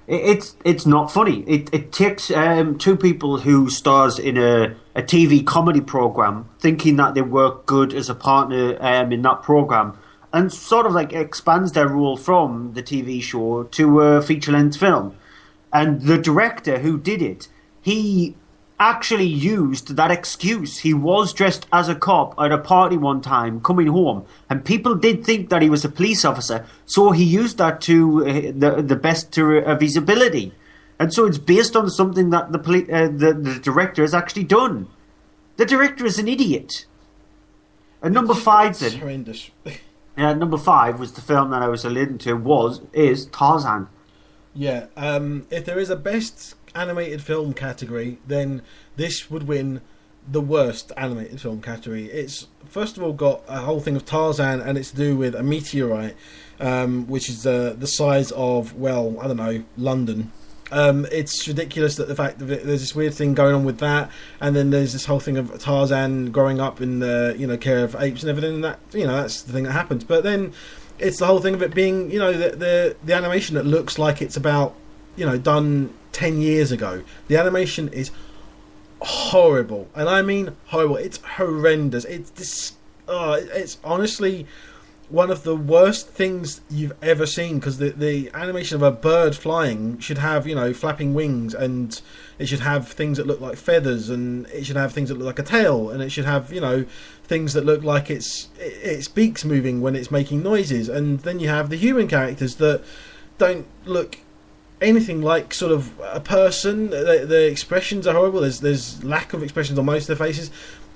it's not funny. It takes 2 people who stars in a TV comedy program, thinking that they work good as a partner in that program, and sort of like expands their role from the TV show to a feature-length film. And the director who did it, he actually used that excuse. He was dressed as a cop at a party one time, coming home, and people did think that he was a police officer, so he used that to the best of his ability. And so it's based on something that the director has actually done. The director is an idiot. And number 5 then... horrendous. Number 5 was the film that I was alluding to, is Tarzan. Yeah, if there is a best animated film category, then this would win the worst animated film category. It's first of all got a whole thing of Tarzan, and it's to do with a meteorite, which is the size of, well, I don't know, London. It's ridiculous that the fact that there's this weird thing going on with that, and then there's this whole thing of Tarzan growing up in the care of apes and everything. And that that's the thing that happens. But then it's the whole thing of it being the animation that looks like it's about done 10 years ago. The animation is horrible, and I mean horrible. It's horrendous. It's honestly one of the worst things you've ever seen, because the animation of a bird flying should have flapping wings, and it should have things that look like feathers, and it should have things that look like a tail, and it should have things that look like its beak's moving when it's making noises. And then you have the human characters that don't look anything like sort of a person. The expressions are horrible. There's lack of expressions on most of their faces.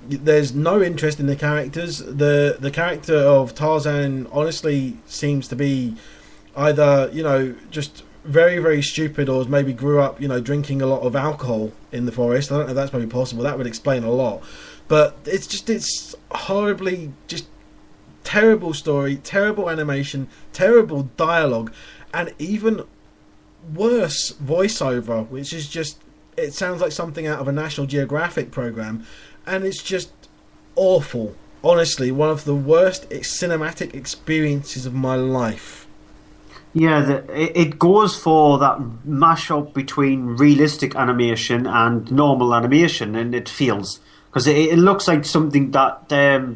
there's no interest in the characters. The character of Tarzan honestly seems to be either, just very, very stupid, or maybe grew up, drinking a lot of alcohol in the forest. I don't know if that's maybe possible. That would explain a lot. But it's horribly, just terrible story, terrible animation, terrible dialogue, and even worse voiceover, which is just, it sounds like something out of a National Geographic program, and it's just awful. Honestly, one of the worst cinematic experiences of my life. Yeah, it goes for that mashup between realistic animation and normal animation, and it feels, because it looks like something that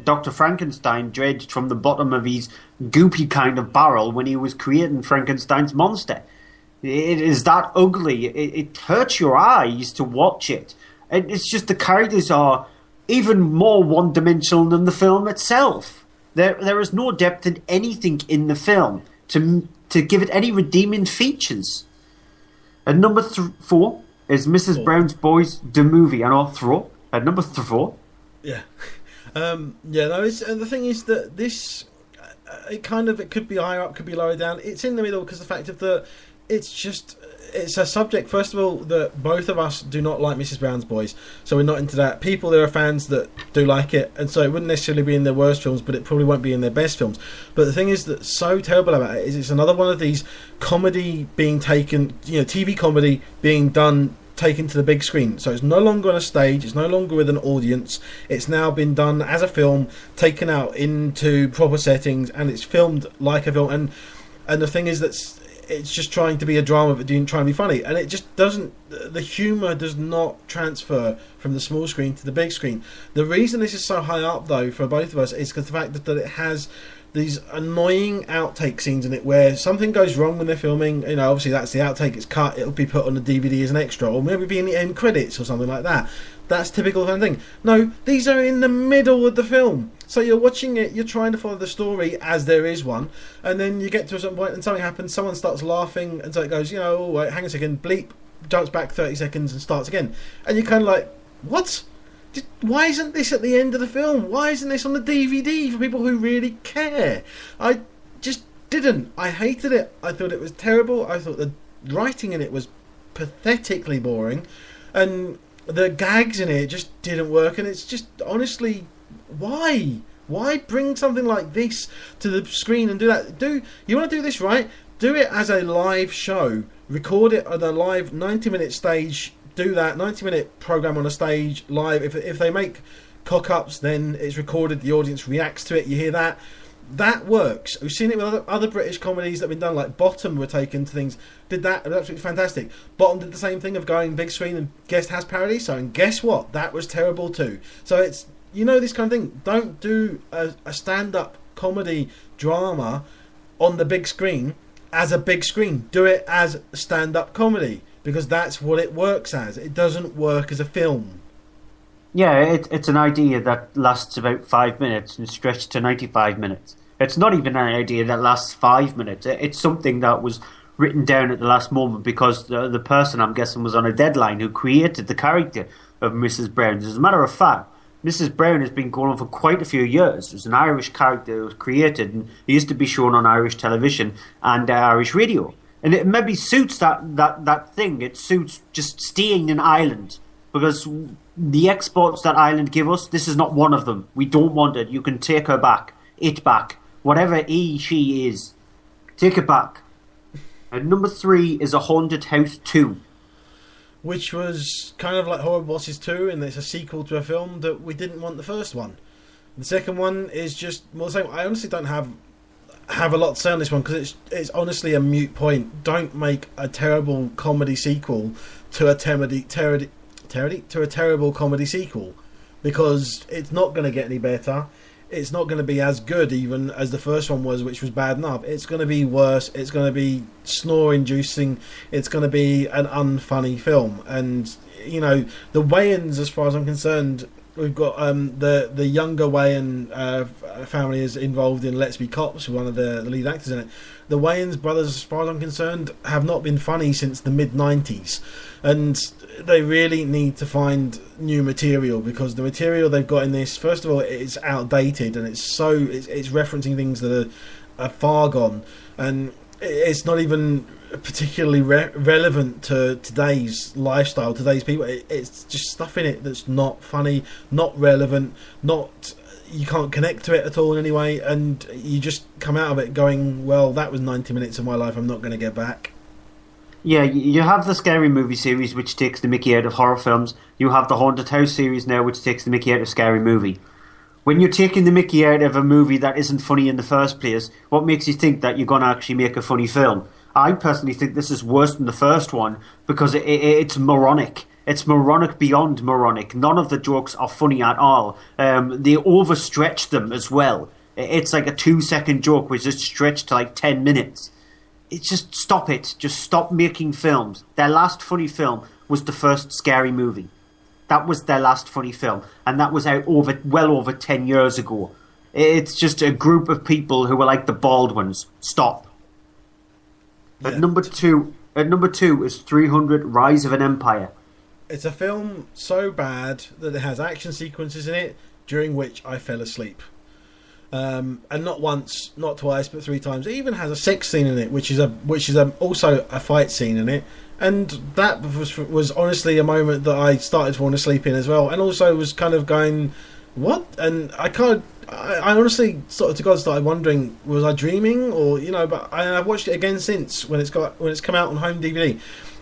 Dr. Frankenstein dredged from the bottom of his goopy kind of barrel when he was creating Frankenstein's monster. It is that ugly. It hurts your eyes to watch it. It's just the characters are even more one-dimensional than the film itself. There is no depth in anything in the film to give it any redeeming features. At number 4 is Mrs. Brown's Boys, the movie, and Throw. At number 4. Yeah. And the thing is that this, it could be higher up, could be lower down. It's in the middle because the fact of it's a subject, first of all, that both of us do not like Mrs. Brown's Boys, so we're not into that. People, there are fans that do like it, and so it wouldn't necessarily be in their worst films, but it probably won't be in their best films. But the thing is that's so terrible about it is it's another one of these comedy being taken, TV comedy being done, taken to the big screen. So it's no longer on a stage, it's no longer with an audience, it's now been done as a film, taken out into proper settings, and it's filmed like a film. And the thing is that it's just trying to be a drama but trying to be funny, and it just doesn't, the humour does not transfer from the small screen to the big screen. The reason this is so high up though for both of us is because the fact that it has these annoying outtake scenes in it where something goes wrong when they're filming. Obviously that's the outtake, it's cut, it'll be put on the DVD as an extra, or maybe be in the end credits or something like that. That's typical kind of thing. No, these are in the middle of the film. So you're watching it, you're trying to follow the story as there is one, and then you get to a certain point and something happens, someone starts laughing, and so it goes, wait, hang a second, bleep, jumps back 30 seconds and starts again. And you're kind of like, what? Why isn't this at the end of the film? Why isn't this on the DVD for people who really care? I just didn't. I hated it. I thought it was terrible. I thought the writing in it was pathetically boring, and the gags in it just didn't work. And it's just, honestly, why bring something like this to the screen and do that? You want to do this right? Do it as a live show. Record it on a live 90-minute stage. Do that 90-minute program on a stage live. If they make cock-ups, then it's recorded, the audience reacts to it, you hear that works. We've seen it with other British comedies that have been done, like Bottom were taken to things, did that, it was absolutely fantastic. Bottom did the same thing of going big screen and Guest has parody, so, and guess what, that was terrible too. So it's, this kind of thing. Don't do a stand-up comedy drama on the big screen as a big screen. Do it as stand-up comedy, because that's what it works as. It doesn't work as a film. Yeah, it's an idea that lasts about 5 minutes and stretched to 95 minutes. It's not even an idea that lasts 5 minutes. It's something that was written down at the last moment because the person, I'm guessing, was on a deadline who created the character of Mrs. Brown. As a matter of fact, Mrs. Brown has been going on for quite a few years. It was an Irish character that was created, and it used to be shown on Irish television and Irish radio. And it maybe suits that thing. It suits just staying in Ireland, because the exports that Ireland give us, this is not one of them. We don't want it. You can take her back. It back. Whatever she is. Take it back. And number 3 is A Haunted House 2. Which was kind of like Horror Bosses 2, and it's a sequel to a film that we didn't want the first one. The second one is just more the same. I honestly don't have a lot to say on this one, because it's honestly a moot point. Don't make a terrible comedy sequel to a terrible comedy sequel, because it's not going to get any better. It's not going to be as good even as the first one was, which was bad enough. It's going to be worse. It's going to be snore-inducing. It's going to be an unfunny film. And, the Wayans, as far as I'm concerned, we've got the younger Wayans family is involved in Let's Be Cops, one of the lead actors in it. The Wayans brothers, as far as I'm concerned, have not been funny since the mid-90s, and they really need to find new material, because the material they've got in this, first of all, it's outdated, and it's referencing things that are far gone, and it's not even particularly relevant to today's lifestyle, today's people. It's just stuff in it that's not funny, not relevant, you can't connect to it at all in any way, and you just come out of it going, well, that was 90 minutes of my life I'm not going to get back. Yeah, you have the Scary Movie series, which takes the mickey out of horror films. You have the Haunted House series now, which takes the mickey out of Scary Movie. When you're taking the mickey out of a movie that isn't funny in the first place, what makes you think that you're going to actually make a funny film? I personally think this is worse than the first one, because it's moronic. It's moronic beyond moronic. None of the jokes are funny at all. They overstretch them as well. It's like a 2-second joke which is stretched to like 10 minutes. It's just stop it. Just stop making films. Their last funny film was the first Scary Movie. That was their last funny film, and that was out well over 10 years ago. It's just a group of people who are like the Baldwins. Stop. Yeah. At number two is 300: Rise of an Empire. It's a film so bad that it has action sequences in it during which I fell asleep. And not once, not twice, but 3 times. It even has a sex scene in it, which is also a fight scene in it. And that was honestly a moment that I started falling asleep in as well. And also was kind of going, what? And I honestly sort of to God started wondering, was I dreaming, or But I've watched it again since when it's come out on home DVD.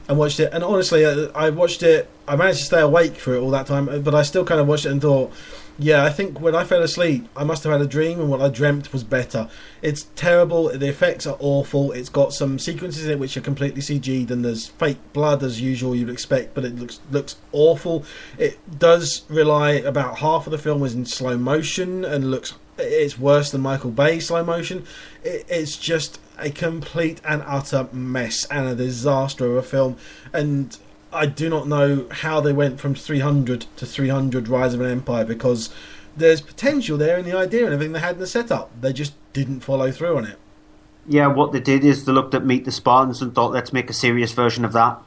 I watched it, and honestly, I watched it. I managed to stay awake for it all that time, but I still kind of watched it and thought, yeah, I think when I fell asleep, I must have had a dream, and what I dreamt was better. It's terrible. The effects are awful. It's got some sequences in it which are completely CG'd, and there's fake blood as usual you'd expect, but it looks awful. It does rely, about half of the film is in slow motion, and it's worse than Michael Bay slow motion. It's just a complete and utter mess and a disaster of a film, and I do not know how they went from 300 to 300 Rise of an Empire, because there's potential there in the idea and everything they had in the setup. They just didn't follow through on it. Yeah, what they did is they looked at Meet the Spartans and thought, let's make a serious version of that.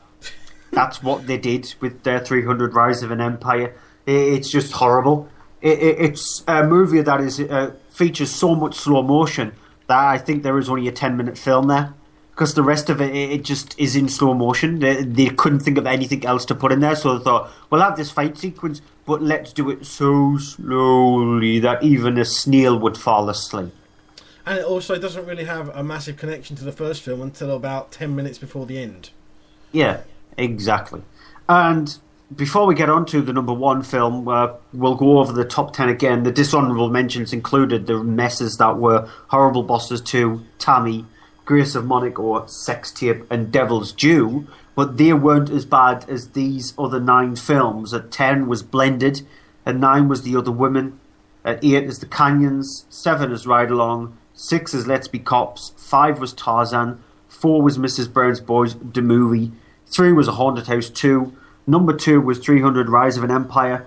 That's what they did with their 300 Rise of an Empire. It's just horrible. It's a movie that features so much slow motion that I think there is only a 10-minute film there, because the rest of it just is in slow motion. They couldn't think of anything else to put in there, so they thought, we'll have this fight sequence, but let's do it so slowly that even a snail would fall asleep. And it also doesn't really have a massive connection to the first film until about 10 minutes before the end. Yeah, exactly. And before we get on to the number 1 film, we'll go over the top 10 again. The dishonourable mentions included the messes that were Horrible Bosses 2, Tammy, Grace of Monaco, Sex Tape, and Devil's Due, but they weren't as bad as these other 9 films. At 10 was Blended, at 9 was The Other Women, at 8 is The Canyons, 7 is Ride Along, 6 is Let's Be Cops, 5 was Tarzan, 4 was Mrs. Brown's Boys, the movie, 3 was A Haunted House 2, number 2 was 300 Rise of an Empire,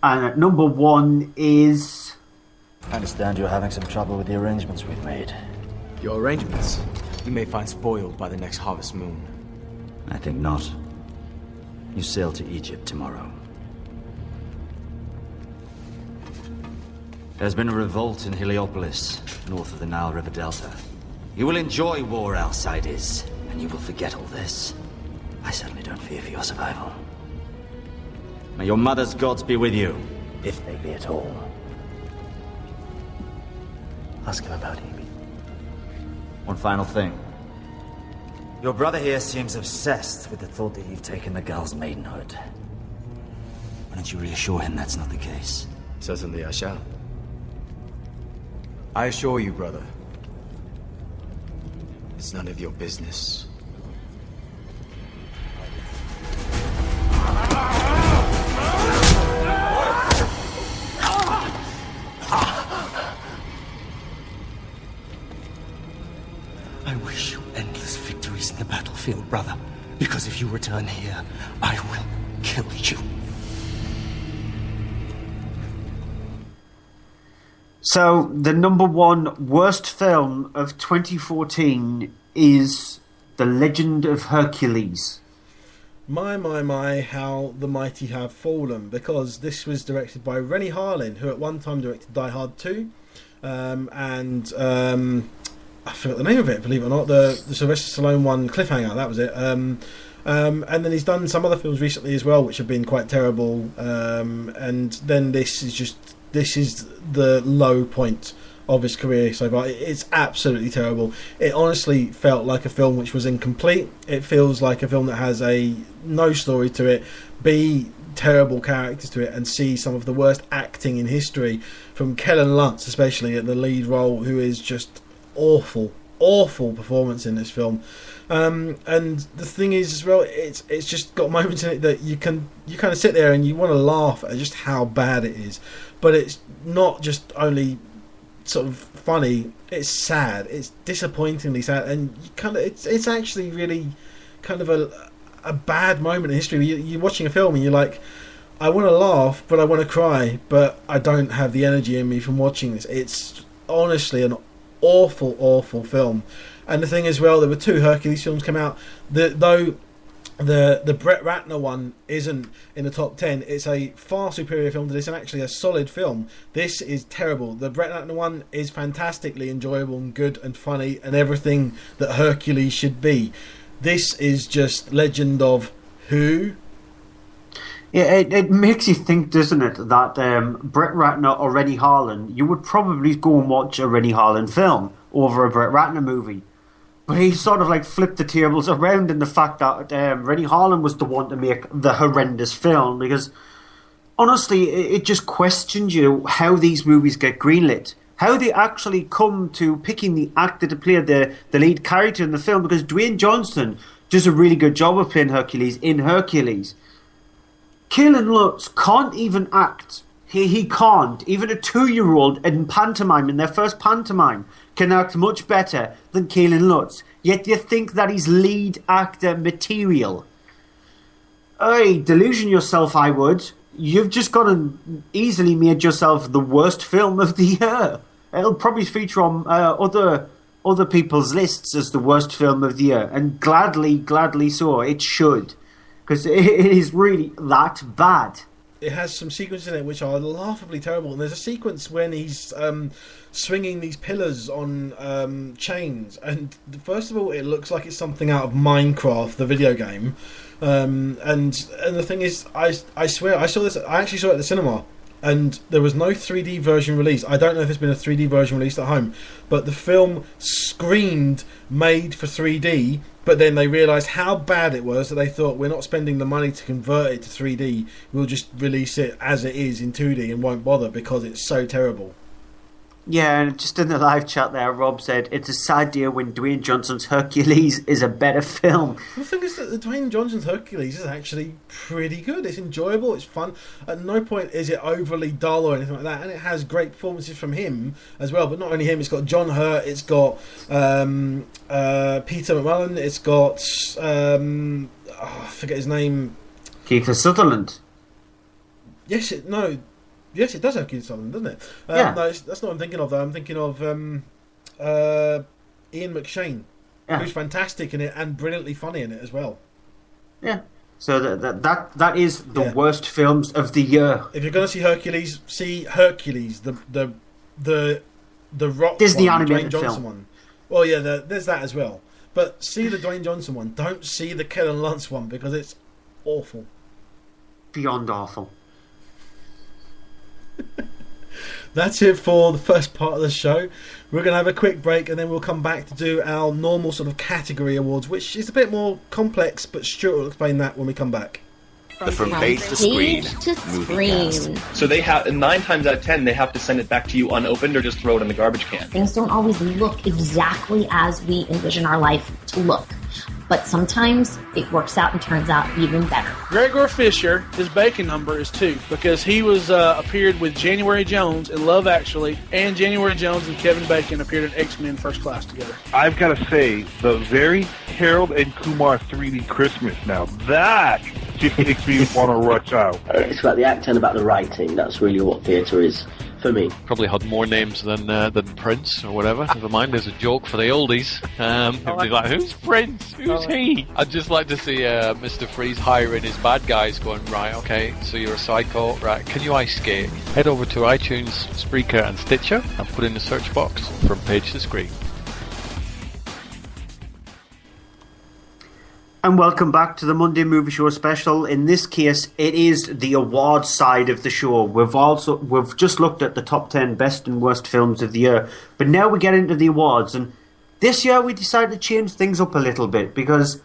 and at number 1 is... I understand you're having some trouble with the arrangements we've made. Your arrangements? You may find spoiled by the next harvest moon. I think not. You sail to Egypt tomorrow. There's been a revolt in Heliopolis, north of the Nile River Delta. You will enjoy war, outsiders, and you will forget all this. I certainly don't fear for your survival. May your mother's gods be with you, if they be at all. Ask him about Amy. One final thing. Your brother here seems obsessed with the thought that you've taken the girl's maidenhood. Why don't you reassure him that's not the case? Certainly I shall. I assure you, brother, it's none of your business. I wish you endless victories in the battlefield, brother. Because if you return here, I will kill you. So, the number one worst film of 2014 is The Legend of Hercules. My, how the mighty have fallen, because this was directed by Rennie Harlin, who at one time directed Die Hard 2, and I forgot the name of it, believe it or not, the Sylvester Stallone one, Cliffhanger, that was it. And then he's done some other films recently as well, which have been quite terrible, and then this is the low point of his career so far. It's absolutely terrible. It honestly felt like a film which was incomplete. It feels like a film that has no story to it, B, terrible characters to it, and C, some of the worst acting in history, from Kellen Lutz especially at the lead role, who is just awful performance in this film. And the thing is as well, it's just got moments in it that you kind of sit there and you want to laugh at just how bad it is, but it's not just only sort of funny, it's sad, it's disappointingly sad, and it's actually really kind of a bad moment in history. You're watching a film and you're like, I want to laugh but I want to cry, but I don't have the energy in me from watching this. It's honestly an awful film. And the thing as well, there were 2 Hercules films come out. Though the Brett Ratner one isn't in the top 10, it's a far superior film to this, and actually a solid film. This is terrible. The Brett Ratner one is fantastically enjoyable and good and funny and everything that Hercules should be. This is just Legend of Who? Yeah, it makes you think, doesn't it, that Brett Ratner or Rennie Harlin, you would probably go and watch a Rennie Harlin film over a Brett Ratner movie. But he sort of like flipped the tables around in the fact that Rennie Harlin was the one to make the horrendous film, because honestly, it just questions you how these movies get greenlit. How they actually come to picking the actor to play the lead character in the film, because Dwayne Johnson does a really good job of playing Hercules in Hercules. Kellen Lutz can't even act. He can't. Even a 2-year-old in pantomime, in their first pantomime, can act much better than Kellen Lutz. Yet you think that he's lead actor material. Hey, delusion yourself, I would. You've just gone and easily made yourself the worst film of the year. It'll probably feature on other people's lists as the worst film of the year. And gladly so. It should. Because it is really that bad. It has some sequences in it which are laughably terrible. And there's a sequence when he's swinging these pillars on chains. And first of all, it looks like it's something out of Minecraft, the video game. And the thing is, I swear, I actually saw it at the cinema. And there was no 3D version released. I don't know if there's been a 3D version released at home. But the film screamed made for 3D. But then they realised how bad it was that they thought, we're not spending the money to convert it to 3D. We'll just release it as it is in 2D and won't bother because it's so terrible. Yeah, and just in the live chat there, Rob said, it's a sad day when Dwayne Johnson's Hercules is a better film. The thing is that the Dwayne Johnson's Hercules is actually pretty good. It's enjoyable, it's fun. At no point is it overly dull or anything like that. And it has great performances from him as well. But not only him, it's got John Hurt, it's got Peter McMullen, it's got, I forget his name. Kiefer Sutherland. Yes, it does have Keith Sutherland, doesn't it? Yeah. No, that's not what I'm thinking of, though. I'm thinking of Ian McShane, who's fantastic in it and brilliantly funny in it as well. Yeah. So that is the worst films of the year. If you're going to see Hercules, the Rock Disney one, animated Dwayne Johnson film. one. Well, yeah, there's that as well. But see the Dwayne Johnson one. Don't see the Kellen Lutz one because it's awful. Beyond awful. That's it for the first part of the show. We're going to have a quick break and then we'll come back to do our normal sort of category awards, which is a bit more complex, but Stuart will explain that when we come back. From page to screen, So they have 9 times out of 10 they have to send it back to you unopened or just throw it in the garbage can. Things don't always look exactly as we envision our life to look, but sometimes it works out and turns out even better. Gregor Fisher, his bacon number is 2 because he was appeared with January Jones in Love Actually, and January Jones and Kevin Bacon appeared in X-Men First Class together. I've got to say, the very Harold and Kumar 3D Christmas, now that just makes me want to rush out. It's about the acting, about the writing. That's really what theatre is for me. Probably had more names than Prince or whatever. Never mind, there's a joke for the oldies. Be like, who's Prince? Who's he? I'd just like to see Mr. Freeze hiring his bad guys, going, right, okay, so you're a psycho, right? Can you ice skate? Head over to iTunes, Spreaker, and Stitcher, and put in the search box from page to screen. And welcome back to the Monday Movie Show special. In this case, it is the awards side of the show. We've just looked at the top 10 best and worst films of the year, but now we get into the awards. And this year we decided to change things up a little bit, because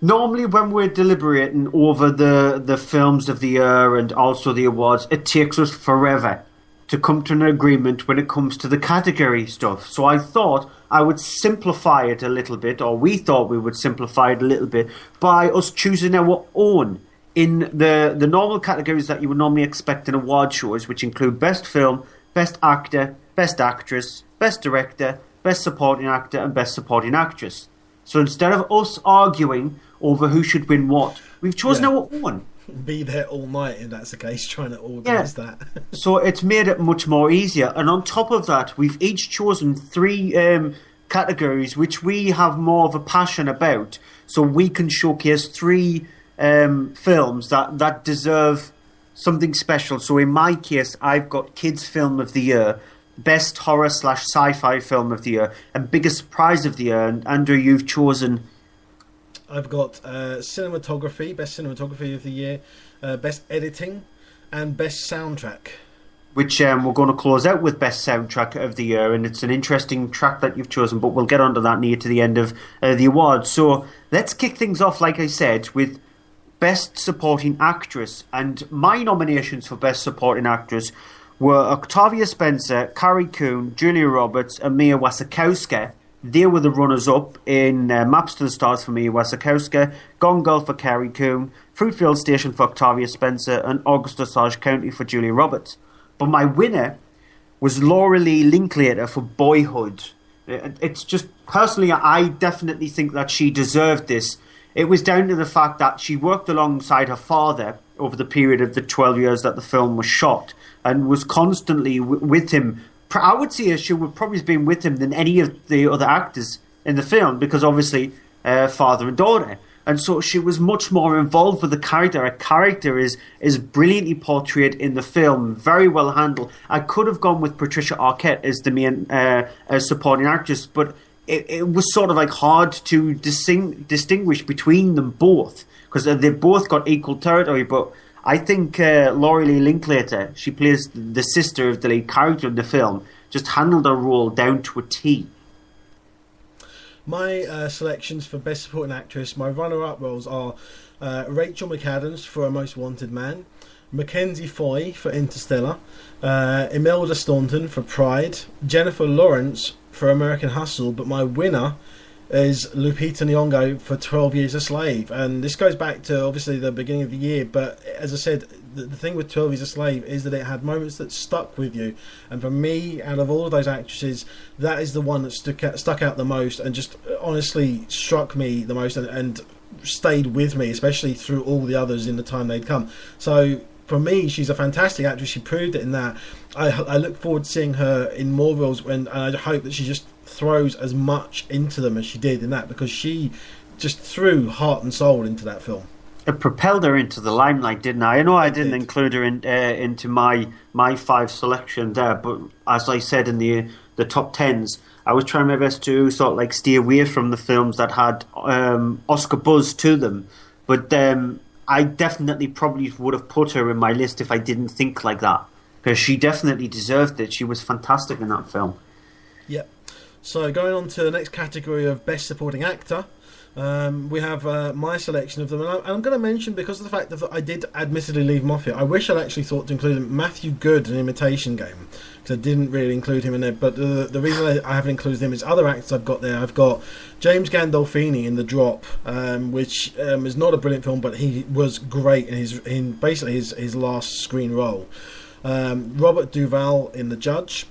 normally when we're deliberating over the films of the year and also the awards, it takes us forever to come to an agreement when it comes to the category stuff. So I thought I would simplify it a little bit, or we thought we would simplify it a little bit, by us choosing our own in the normal categories that you would normally expect in award shows, which include Best Film, Best Actor, Best Actress, Best Director, Best Supporting Actor, and Best Supporting Actress. So instead of us arguing over who should win what, we've chosen our own. Be there all night if that's the case, trying to organise that. So it's made it much more easier. And on top of that, we've each chosen 3 categories which we have more of a passion about. So we can showcase 3 films that deserve something special. So in my case, I've got Kids Film of the Year, Best Horror / Sci-Fi Film of the Year, and Biggest Prize of the Year. And Andrew, you've chosen... I've got cinematography, Best Cinematography of the Year, Best Editing, and Best Soundtrack. Which we're going to close out with Best Soundtrack of the Year, and it's an interesting track that you've chosen, but we'll get onto that near to the end of the awards. So let's kick things off, like I said, with Best Supporting Actress. And my nominations for Best Supporting Actress were Octavia Spencer, Carrie Coon, Julia Roberts, and Mia Wasikowska. They were the runners-up in Maps to the Stars for Mia Wasikowska, Gone Girl for Carrie Coon, Fruitvale Station for Octavia Spencer, and August Osage County for Julia Roberts. But my winner was Laura Lee Linklater for Boyhood. It's just, personally, I definitely think that she deserved this. It was down to the fact that she worked alongside her father over the period of the 12 years that the film was shot, and was constantly with him. I would say she would probably have been with him than any of the other actors in the film, because obviously father and daughter. And so she was much more involved with the character. Her character is brilliantly portrayed in the film, very well handled. I could have gone with Patricia Arquette as the main supporting actress, but it was sort of like hard to distinguish between them both, because they both got equal territory. But I think Laura Lee Linklater, she plays the sister of the lead character in the film, just handled her role down to a T. My selections for Best Supporting Actress, my runner-up roles are Rachel McAdams for A Most Wanted Man, Mackenzie Foy for Interstellar, Imelda Staunton for Pride, Jennifer Lawrence for American Hustle, but my winner is Lupita Nyong'o for 12 Years a Slave. And this goes back to obviously the beginning of the year, but as I said, the thing with 12 Years a Slave is that it had moments that stuck with you, and for me, out of all of those actresses, that is the one that stuck out the most and just honestly struck me the most and stayed with me, especially through all the others in the time they'd come. So for me, she's a fantastic actress. She proved it in that. I look forward to seeing her in more roles, and I hope that she just throws as much into them as she did in that, because she just threw heart and soul into that film. It propelled her into the limelight, didn't I? I know I didn't include her into my 5 selection there, but as I said in the top 10s, I was trying my best to sort of like stay away from the films that had Oscar buzz to them. But I definitely probably would have put her in my list if I didn't think like that, because she definitely deserved it. She was fantastic in that film. Yep. So going on to the next category of Best Supporting Actor, we have my selection of them, and I'm going to mention, because of the fact that I did admittedly leave him off here, I wish I'd actually thought to include him, Matthew Good in Imitation Game, because I didn't really include him in there. But the reason I haven't included him is other actors I've got there. I've got James Gandolfini in The Drop, which is not a brilliant film, but he was great in basically his last screen role. Robert Duvall in The Judge.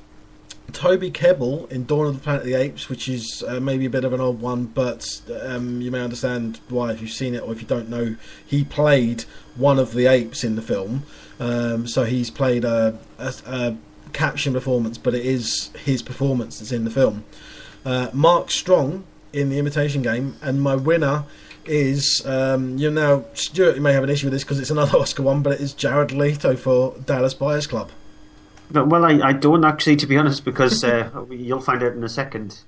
Toby Kebbell in Dawn of the Planet of the Apes, which is maybe a bit of an old one, but you may understand why if you've seen it, or if you don't know, he played one of the apes in the film. So he's played a caption performance, but it is his performance that's in the film. Mark Strong in The Imitation Game, and my winner is now Stuart, you may have an issue with this because it's another Oscar one, but it is Jared Leto for Dallas Buyers Club. Well, I don't actually, to be honest, because you'll find out in a second.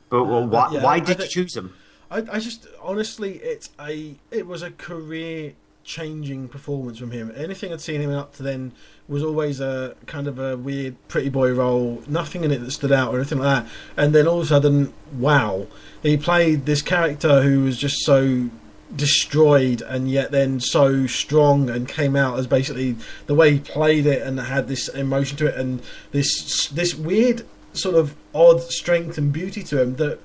But why did you choose him? I just honestly, it was a career-changing performance from him. Anything I'd seen him up to then was always a kind of a weird pretty boy role, nothing in it that stood out or anything like that. And then all of a sudden, wow, he played this character who was just so destroyed and yet then so strong, and came out as basically the way he played it and had this emotion to it and this weird sort of odd strength and beauty to him that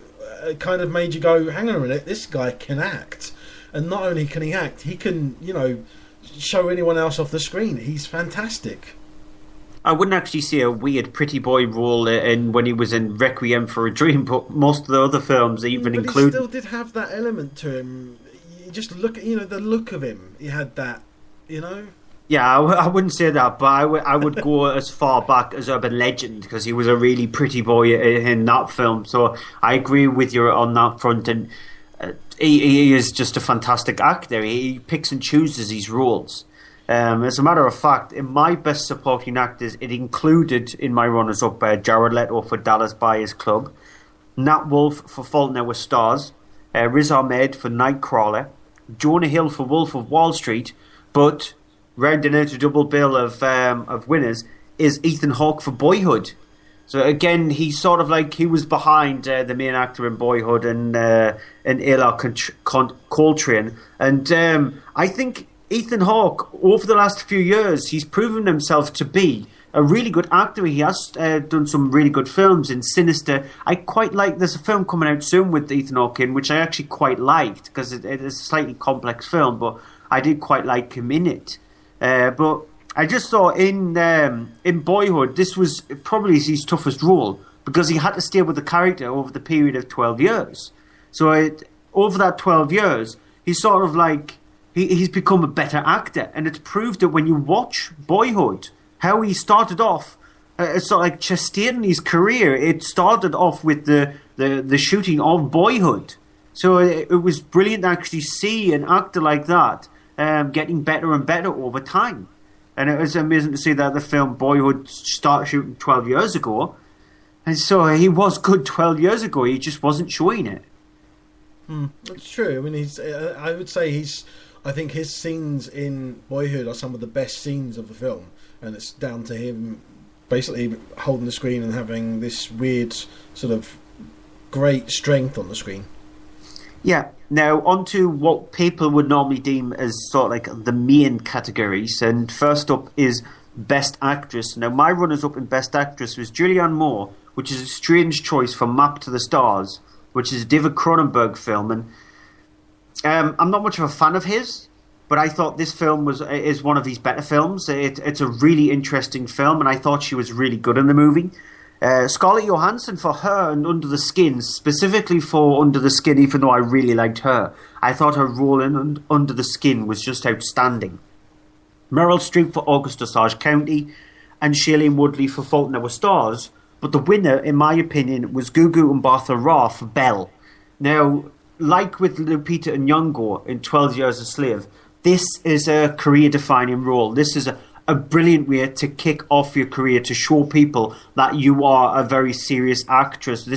kind of made you go, hang on a minute, this guy can act. And not only can he act, he can, show anyone else off the screen. He's fantastic. I wouldn't actually see a weird pretty boy role in when he was in Requiem for a Dream, but most of the other films even include... He still did have that element to him. You just look at, the look of him. He had that, Yeah, I wouldn't say that, but I would go as far back as Urban Legend, because he was a really pretty boy in that film. So I agree with you on that front, and he is just a fantastic actor. He picks and chooses his roles. As a matter of fact, in my best supporting actors, it included in my runners-up Jared Leto for Dallas Buyers Club, Nat Wolff for Fault in Our Stars, Riz Ahmed for Nightcrawler, Jonah Hill for Wolf of Wall Street, but rounding out a double bill of winners is Ethan Hawke for Boyhood. So again, he's sort of like, he was behind the main actor in Boyhood and Ayla Coltrane. And I think Ethan Hawke, over the last few years, he's proven himself to be a really good actor. He has done some really good films in Sinister. I quite like, there's a film coming out soon with Ethan Hawke in, which I actually quite liked, because it is a slightly complex film, but I did quite like him in it. But I just thought in Boyhood, this was probably his toughest role, because he had to stay with the character over the period of 12 years. So over that 12 years, he's sort of like, he's become a better actor. And it's proved that when you watch Boyhood, how he started off, it's sort of like Chastain his career. It started off with the shooting of Boyhood. So it was brilliant to actually see an actor like that getting better and better over time. And it was amazing to see that the film Boyhood started shooting 12 years ago. And so he was good 12 years ago, he just wasn't showing it. That's true. I mean, I would say I think his scenes in Boyhood are some of the best scenes of the film. And it's down to him basically holding the screen and having this weird sort of great strength on the screen. Yeah. Now, on to what people would normally deem as sort of like the main categories. And first up is Best Actress. Now, my runners-up in Best Actress was Julianne Moore, which is a strange choice for Map to the Stars, which is a David Cronenberg film. And I'm not much of a fan of his, but I thought this film is one of his better films. It's a really interesting film, and I thought she was really good in the movie. Scarlett Johansson for her and Under the Skin, specifically for Under the Skin, even though I really liked her. I thought her role in Under the Skin was just outstanding. Meryl Streep for August Osage County, and Shailene Woodley for Fault in Our Stars. But the winner, in my opinion, was Gugu Mbatha-Raw for Belle. Now, like with Lupita Nyong'o in 12 Years a Slave, this is a career-defining role. This is a brilliant way to kick off your career, to show people that you are a very serious actress.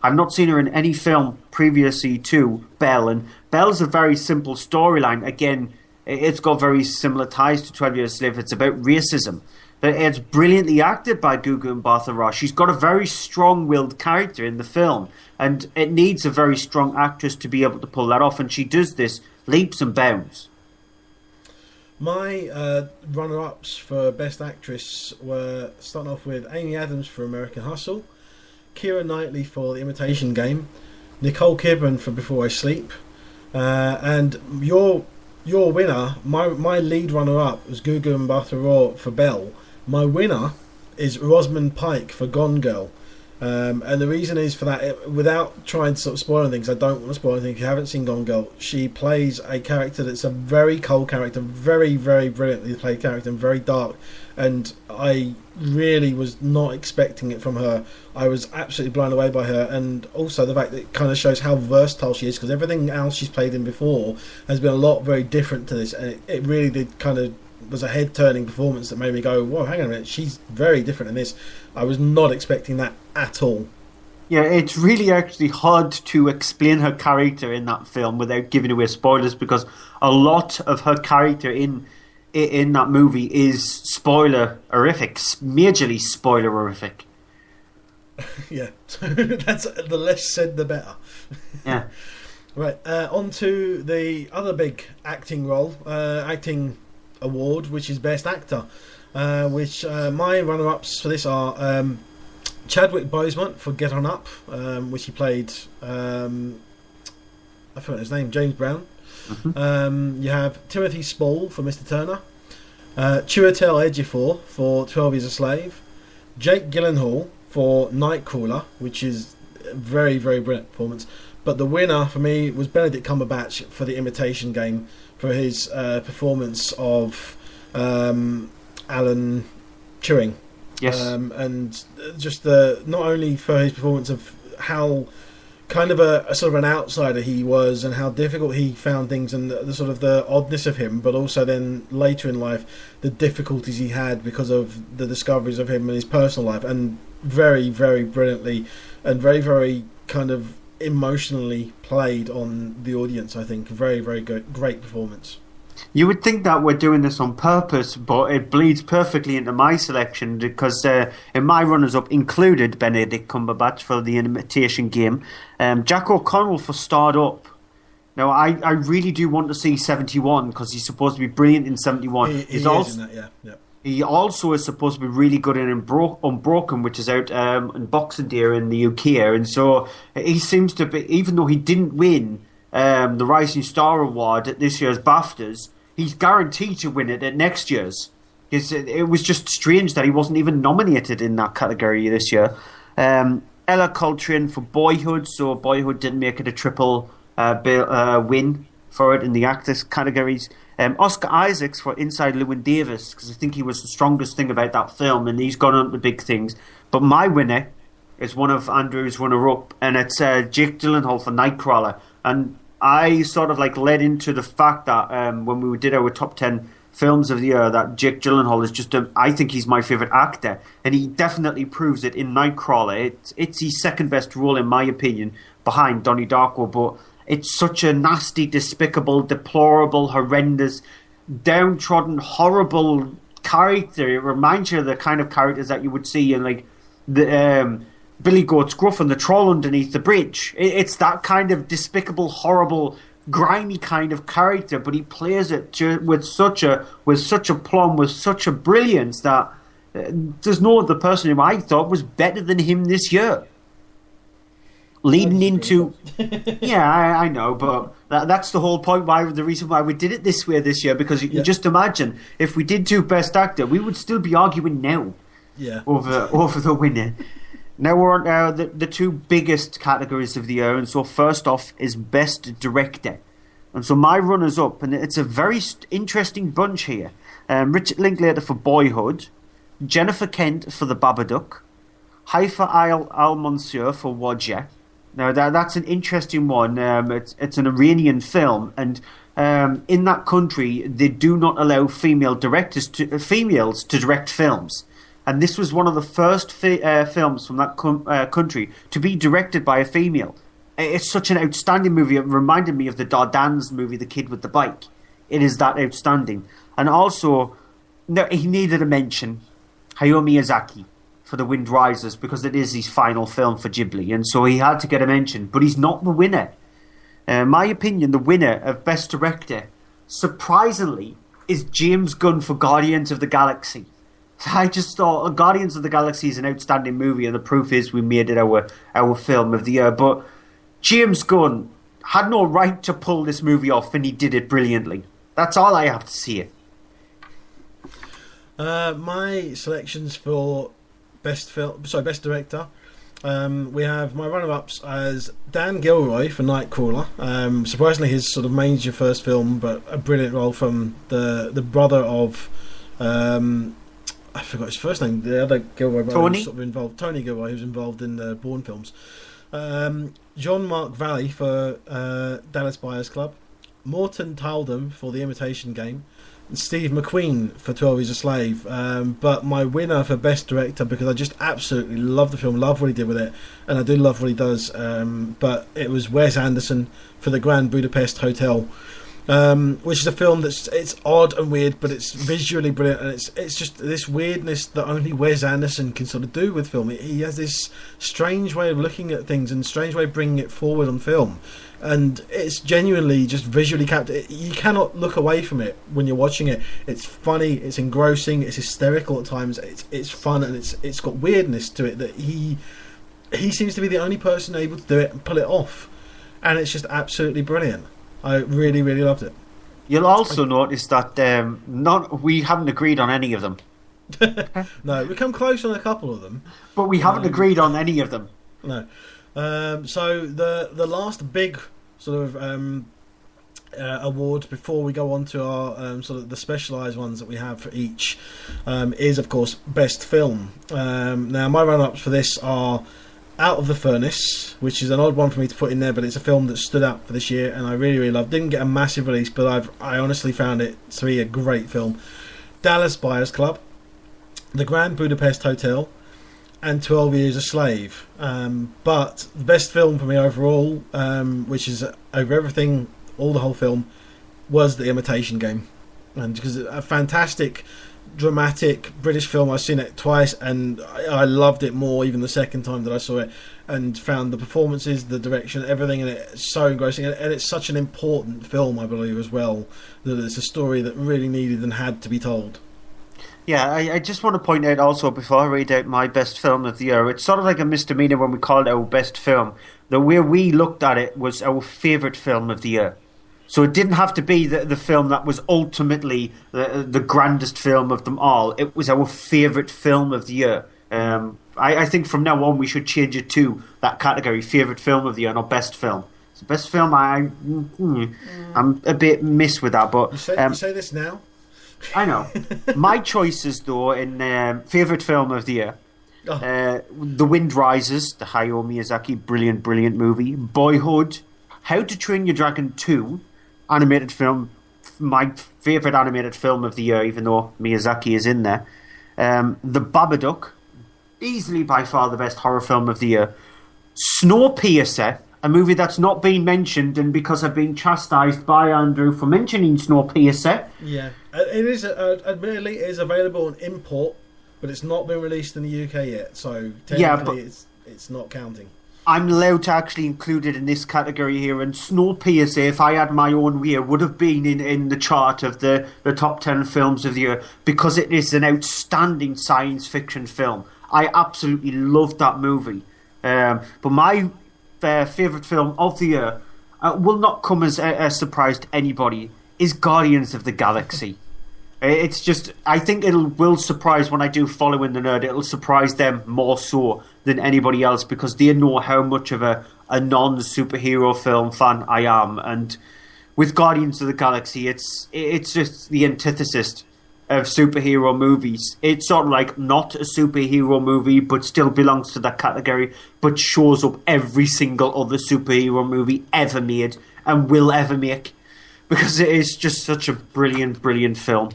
I've not seen her in any film previously to Belle, and Belle's a very simple storyline. Again, it's got very similar ties to 12 Years a Slave. It's about racism. But it's brilliantly acted by Gugu Mbatha-Raw. She's got a very strong-willed character in the film, and it needs a very strong actress to be able to pull that off, and she does this leaps and bounds. My runner-ups for Best Actress were starting off with Amy Adams for American Hustle, Keira Knightley for The Imitation Game, Nicole Kidman for Before I Sleep, and your winner, my lead runner-up was Gugu Mbatha-Raw for Belle. My winner is Rosamund Pike for Gone Girl. And the reason is for that, without trying to sort of spoil things, I don't want to spoil anything. If you haven't seen Gone Girl, she plays a character that's a very cold character, very, very brilliantly played character, and very dark. And I really was not expecting it from her. I was absolutely blown away by her, and also the fact that it kind of shows how versatile she is, because everything else she's played in before has been a lot very different to this, and it really did kind of was a head-turning performance that made me go, whoa, hang on a minute, she's very different in this. I was not expecting that at all. Yeah, it's really actually hard to explain her character in that film without giving away spoilers, because a lot of her character in that movie is spoiler-horrific, majorly spoiler-horrific. Yeah, so that's the less said the better. Yeah. Right, on to the other big acting award, which is Best Actor, which my runner-ups for this are Chadwick Boseman for Get On Up, which he played, I forgot his name, James Brown. Mm-hmm. You have Timothy Spall for Mr. Turner, Chiwetel Ejiofor for 12 Years a Slave, Jake Gyllenhaal for Nightcrawler, which is a very, very brilliant performance. But the winner for me was Benedict Cumberbatch for The Imitation Game, for his performance of Alan Turing. Yes. And just not only for his performance of how kind of a sort of an outsider he was, and how difficult he found things, and the sort of the oddness of him, but also then later in life the difficulties he had because of the discoveries of him in his personal life, and very, very brilliantly and very, very kind of emotionally played on the audience. I think very, very good, great performance. You would think that we're doing this on purpose, but it bleeds perfectly into my selection, because in my runners-up included Benedict Cumberbatch for The Imitation Game, Jack O'Connell for Starred Up. Now, I really do want to see 71, because he's supposed to be brilliant in 71. He is in that, yeah. He also is supposed to be really good in Unbroken, which is out in Boxing Day in the UK, and so he seems to be, even though he didn't win the Rising Star Award at this year's BAFTAs, he's guaranteed to win it at next year's. It was just strange that he wasn't even nominated in that category this year. Ella Coltrane for Boyhood, so Boyhood didn't make it a triple win for it in the actors categories. Oscar Isaacs for Inside Llewyn Davis, because I think he was the strongest thing about that film, and he's gone on to big things. But my winner is one of Andrew's runner-up, and it's Jake Gyllenhaal for Nightcrawler. And I sort of led into the fact that when we did our top 10 films of the year, that Jake Gyllenhaal is just I think he's my favourite actor, and he definitely proves it in Nightcrawler. It's his second best role in my opinion, behind Donnie Darko, but it's such a nasty, despicable, deplorable, horrendous, downtrodden, horrible character. It reminds you of the kind of characters that you would see in the Billy Goat's Gruff and the Troll Underneath the Bridge. It's that kind of despicable, horrible, grimy kind of character, but he plays it with such a plum, with such a brilliance that there's no other person who I thought was better than him this year. Leading into, yeah, I know, but that's the whole point. The reason why we did it this way this year, because you can just imagine if we did do Best Actor, we would still be arguing now, over the winner. Now we're on the two biggest categories of the year, and so first off is Best Director, and so my runners up, and it's a very interesting bunch here. Richard Linklater for Boyhood, Jennifer Kent for The Babadook, Haifa Al-Mansour for Wajah. Now that's an interesting one. It's an Iranian film, and in that country they do not allow females to direct films. And this was one of the first films from that country to be directed by a female. It's such an outstanding movie. It reminded me of the Dardans movie, The Kid with the Bike. It is that outstanding. And also, he needed a mention, Hayao Miyazaki for The Wind Rises, because it is his final film for Ghibli, and so he had to get a mention, but he's not the winner. In my opinion, the winner of Best Director, surprisingly, is James Gunn for Guardians of the Galaxy. I just thought Guardians of the Galaxy is an outstanding movie, and the proof is we made it our film of the year, but James Gunn had no right to pull this movie off, and he did it brilliantly. That's all I have to say. My selections for Best Director We have my runner-ups as Dan Gilroy for Nightcrawler. Surprisingly, his sort of major first film, but a brilliant role from the brother of I forgot his first name. The other Gilroy brother Tony? who's sort of involved, Tony Gilroy, who's involved in the Bourne films. John Mark Valley for Dallas Buyers Club. Morton Taldum for The Imitation Game. And Steve McQueen for 12 Years a Slave. But my winner for Best Director, because I just absolutely love the film, love what he did with it, and I do love what he does, but it was Wes Anderson for The Grand Budapest Hotel, which is a film it's odd and weird, but it's visually brilliant, and it's just this weirdness that only Wes Anderson can sort of do with film. He has this strange way of looking at things and strange way of bringing it forward on film, and it's genuinely just visually captured. You cannot look away from it when you're watching it. It's funny, it's engrossing, it's hysterical at times, it's fun, and it's got weirdness to it that he seems to be the only person able to do it and pull it off, and it's just absolutely brilliant. I really, really loved it. You'll also notice that we haven't agreed on any of them. No, we come close on a couple of them, but we haven't agreed on any of them. No. So the last big sort of award before we go on to our sort of the specialised ones that we have for each is, of course, Best Film. Now, my run-ups for this are Out of the Furnace, which is an odd one for me to put in there, but it's a film that stood out for this year and I really, really loved. Didn't get a massive release, but I honestly found it to be a great film. Dallas Buyers Club, The Grand Budapest Hotel, and 12 Years a Slave. But the best film for me overall, which is over everything, the whole film, was The Imitation Game. And because it's a fantastic, dramatic British film. I've seen it twice and I loved it more even the second time that I saw it, and found the performances, the direction, everything in it so engrossing, and it's such an important film, I believe, as well, that it's a story that really needed and had to be told. Yeah, I just want to point out also, before I read out my best film of the year, it's sort of like a misdemeanor when we called it our best film. The way we looked at it was our favourite film of the year. So it didn't have to be the film that was ultimately the grandest film of them all. It was our favourite film of the year. I think from now on we should change it to that category, favourite film of the year, not best film. So best film, I'm a bit miss with that. But you say this now? I know. My choices, though, in favourite film of the year, The Wind Rises, the Hayao Miyazaki, brilliant, brilliant movie. Boyhood, How to Train Your Dragon 2, animated film, my favourite animated film of the year, even though Miyazaki is in there. The Babadook, easily by far the best horror film of the year. Snowpiercer, a movie that's not been mentioned, and because I've been chastised by Andrew for mentioning Snowpiercer. Yeah, it is, admittedly, it is available on import, but it's not been released in the UK yet, so technically it's not counting. I'm allowed to actually include it in this category here, and Snowpiercer, if I had my own way, would have been in the chart of the top 10 films of the year, because it is an outstanding science fiction film. I absolutely loved that movie. But my favourite film of the year will not come as a surprise to anybody, is Guardians of the Galaxy. It's just, I think will surprise when I do Following the Nerd. It'll surprise them more so than anybody else, because they know how much of a non-superhero film fan I am. And with Guardians of the Galaxy, it's just the antithesis of superhero movies. It's sort of like not a superhero movie, but still belongs to that category, but shows up every single other superhero movie ever made and will ever make, because it is just such a brilliant, brilliant film.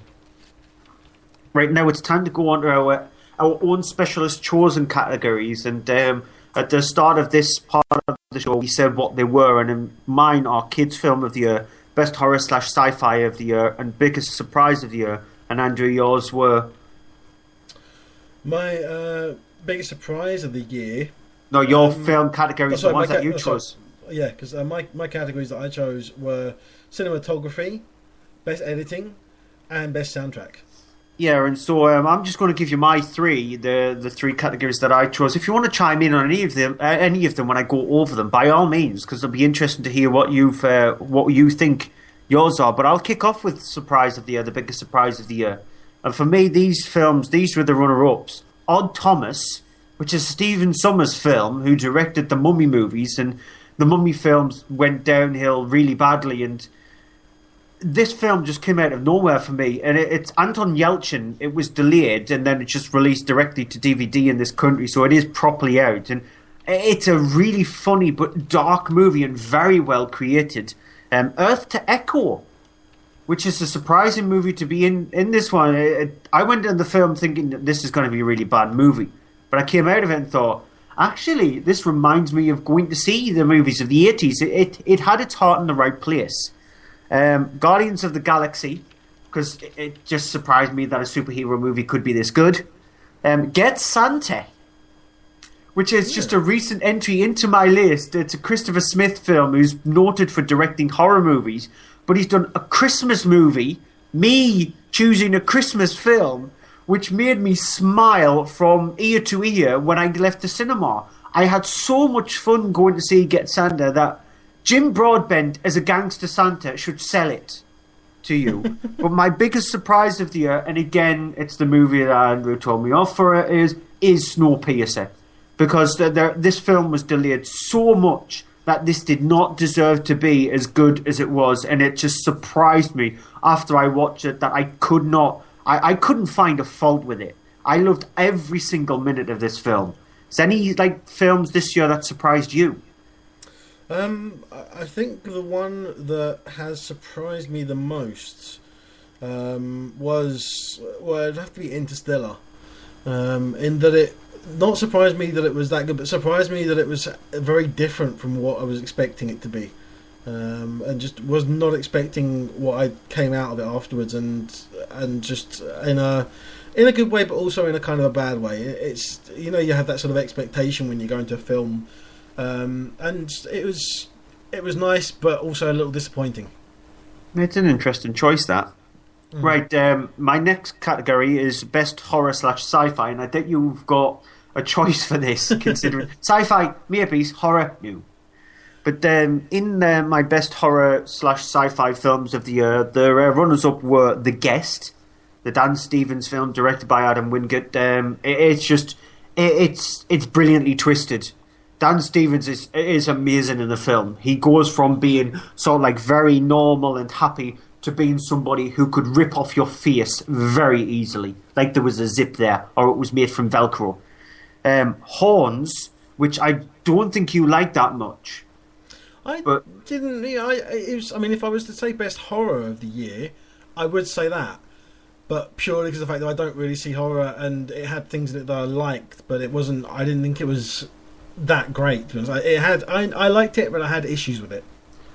Right, now it's time to go on to our own specialist chosen categories, and at the start of this part of the show we said what they were, and mine are Kids Film of the Year, Best Horror / Sci-Fi of the Year, and Biggest Surprise of the Year. And Andrew, yours were? My biggest surprise of the year... No, your film categories, the ones that you chose. Yeah, because my categories that I chose were cinematography, best editing, and best soundtrack. Yeah, and so I'm just going to give you my three, the three categories that I chose. If you want to chime in on any of them when I go over them, by all means, because it'll be interesting to hear what you think yours are. But I'll kick off with Surprise of the Year, the biggest surprise of the year. And for me, these were the runner-ups. Odd Thomas, which is Stephen Sommers' film, who directed the Mummy movies, and the Mummy films went downhill really badly, and this film just came out of nowhere for me. And it's Anton Yelchin. It was delayed, and then it just released directly to DVD in this country, so it is properly out. And it's a really funny but dark movie and very well created. Earth to Echo, which is a surprising movie to be in this one. I went in the film thinking that this is going to be a really bad movie, but I came out of it and thought, actually, this reminds me of going to see the movies of the 80s. It had its heart in the right place. Guardians of the Galaxy, because it just surprised me that a superhero movie could be this good. Get Santa, which is just a recent entry into my list. It's a Christopher Smith film who's noted for directing horror movies, but he's done a Christmas movie, me choosing a Christmas film, which made me smile from ear to ear when I left the cinema. I had so much fun going to see Get Santa that Jim Broadbent as a gangster Santa should sell it to you. But my biggest surprise of the year, and again, it's the movie that Andrew told me off for, is Snowpiercer. Because this film was delayed so much that this did not deserve to be as good as it was, and it just surprised me after I watched it that I couldn't find a fault with it. I loved every single minute of this film. Is there any films this year that surprised you? I think the one that has surprised me the most it'd have to be Interstellar. In that it not surprised me that it was that good, but surprised me that it was very different from what I was expecting it to be, and just was not expecting what I came out of it afterwards, and just in a good way, but also in a kind of a bad way. It's you have that sort of expectation when you go into a film, and it was nice, but also a little disappointing. It's an interesting choice, that. Right, my next category is best horror / sci-fi, and I think you've got a choice for this, considering sci-fi, maybe, horror, no. But in my best horror / sci-fi films of the year, the runners-up were The Guest, the Dan Stevens film directed by Adam Wingate. It's brilliantly twisted. Dan Stevens is amazing in the film. He goes from being sort of very normal and happy to being somebody who could rip off your face very easily, like there was a zip there, or it was made from Velcro. Horns, which I don't think you like that much. Didn't. If I was to say best horror of the year, I would say that, but purely because of the fact that I don't really see horror, and it had things in it that I liked, but it wasn't. I didn't think it was that great. I liked it, but I had issues with it.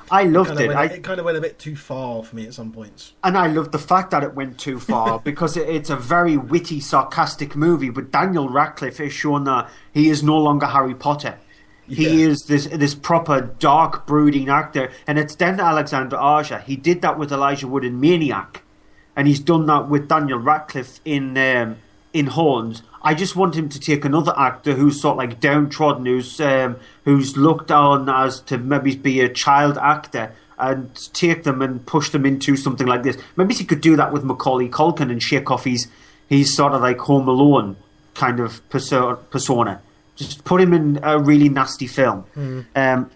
I loved it. It kind of went a bit too far for me at some points. And I loved the fact that it went too far because it's a very witty, sarcastic movie, but Daniel Radcliffe has shown that he is no longer Harry Potter. Yeah. He is this proper, dark, brooding actor, and it's down to Alexander Aja. He did that with Elijah Wood in Maniac, and he's done that with Daniel Radcliffe in Horns. I just want him to take another actor who's sort of downtrodden, who's looked on as to maybe be a child actor, and take them and push them into something like this. Maybe he could do that with Macaulay Culkin and shake off his sort of Home Alone kind of persona. Just put him in a really nasty film.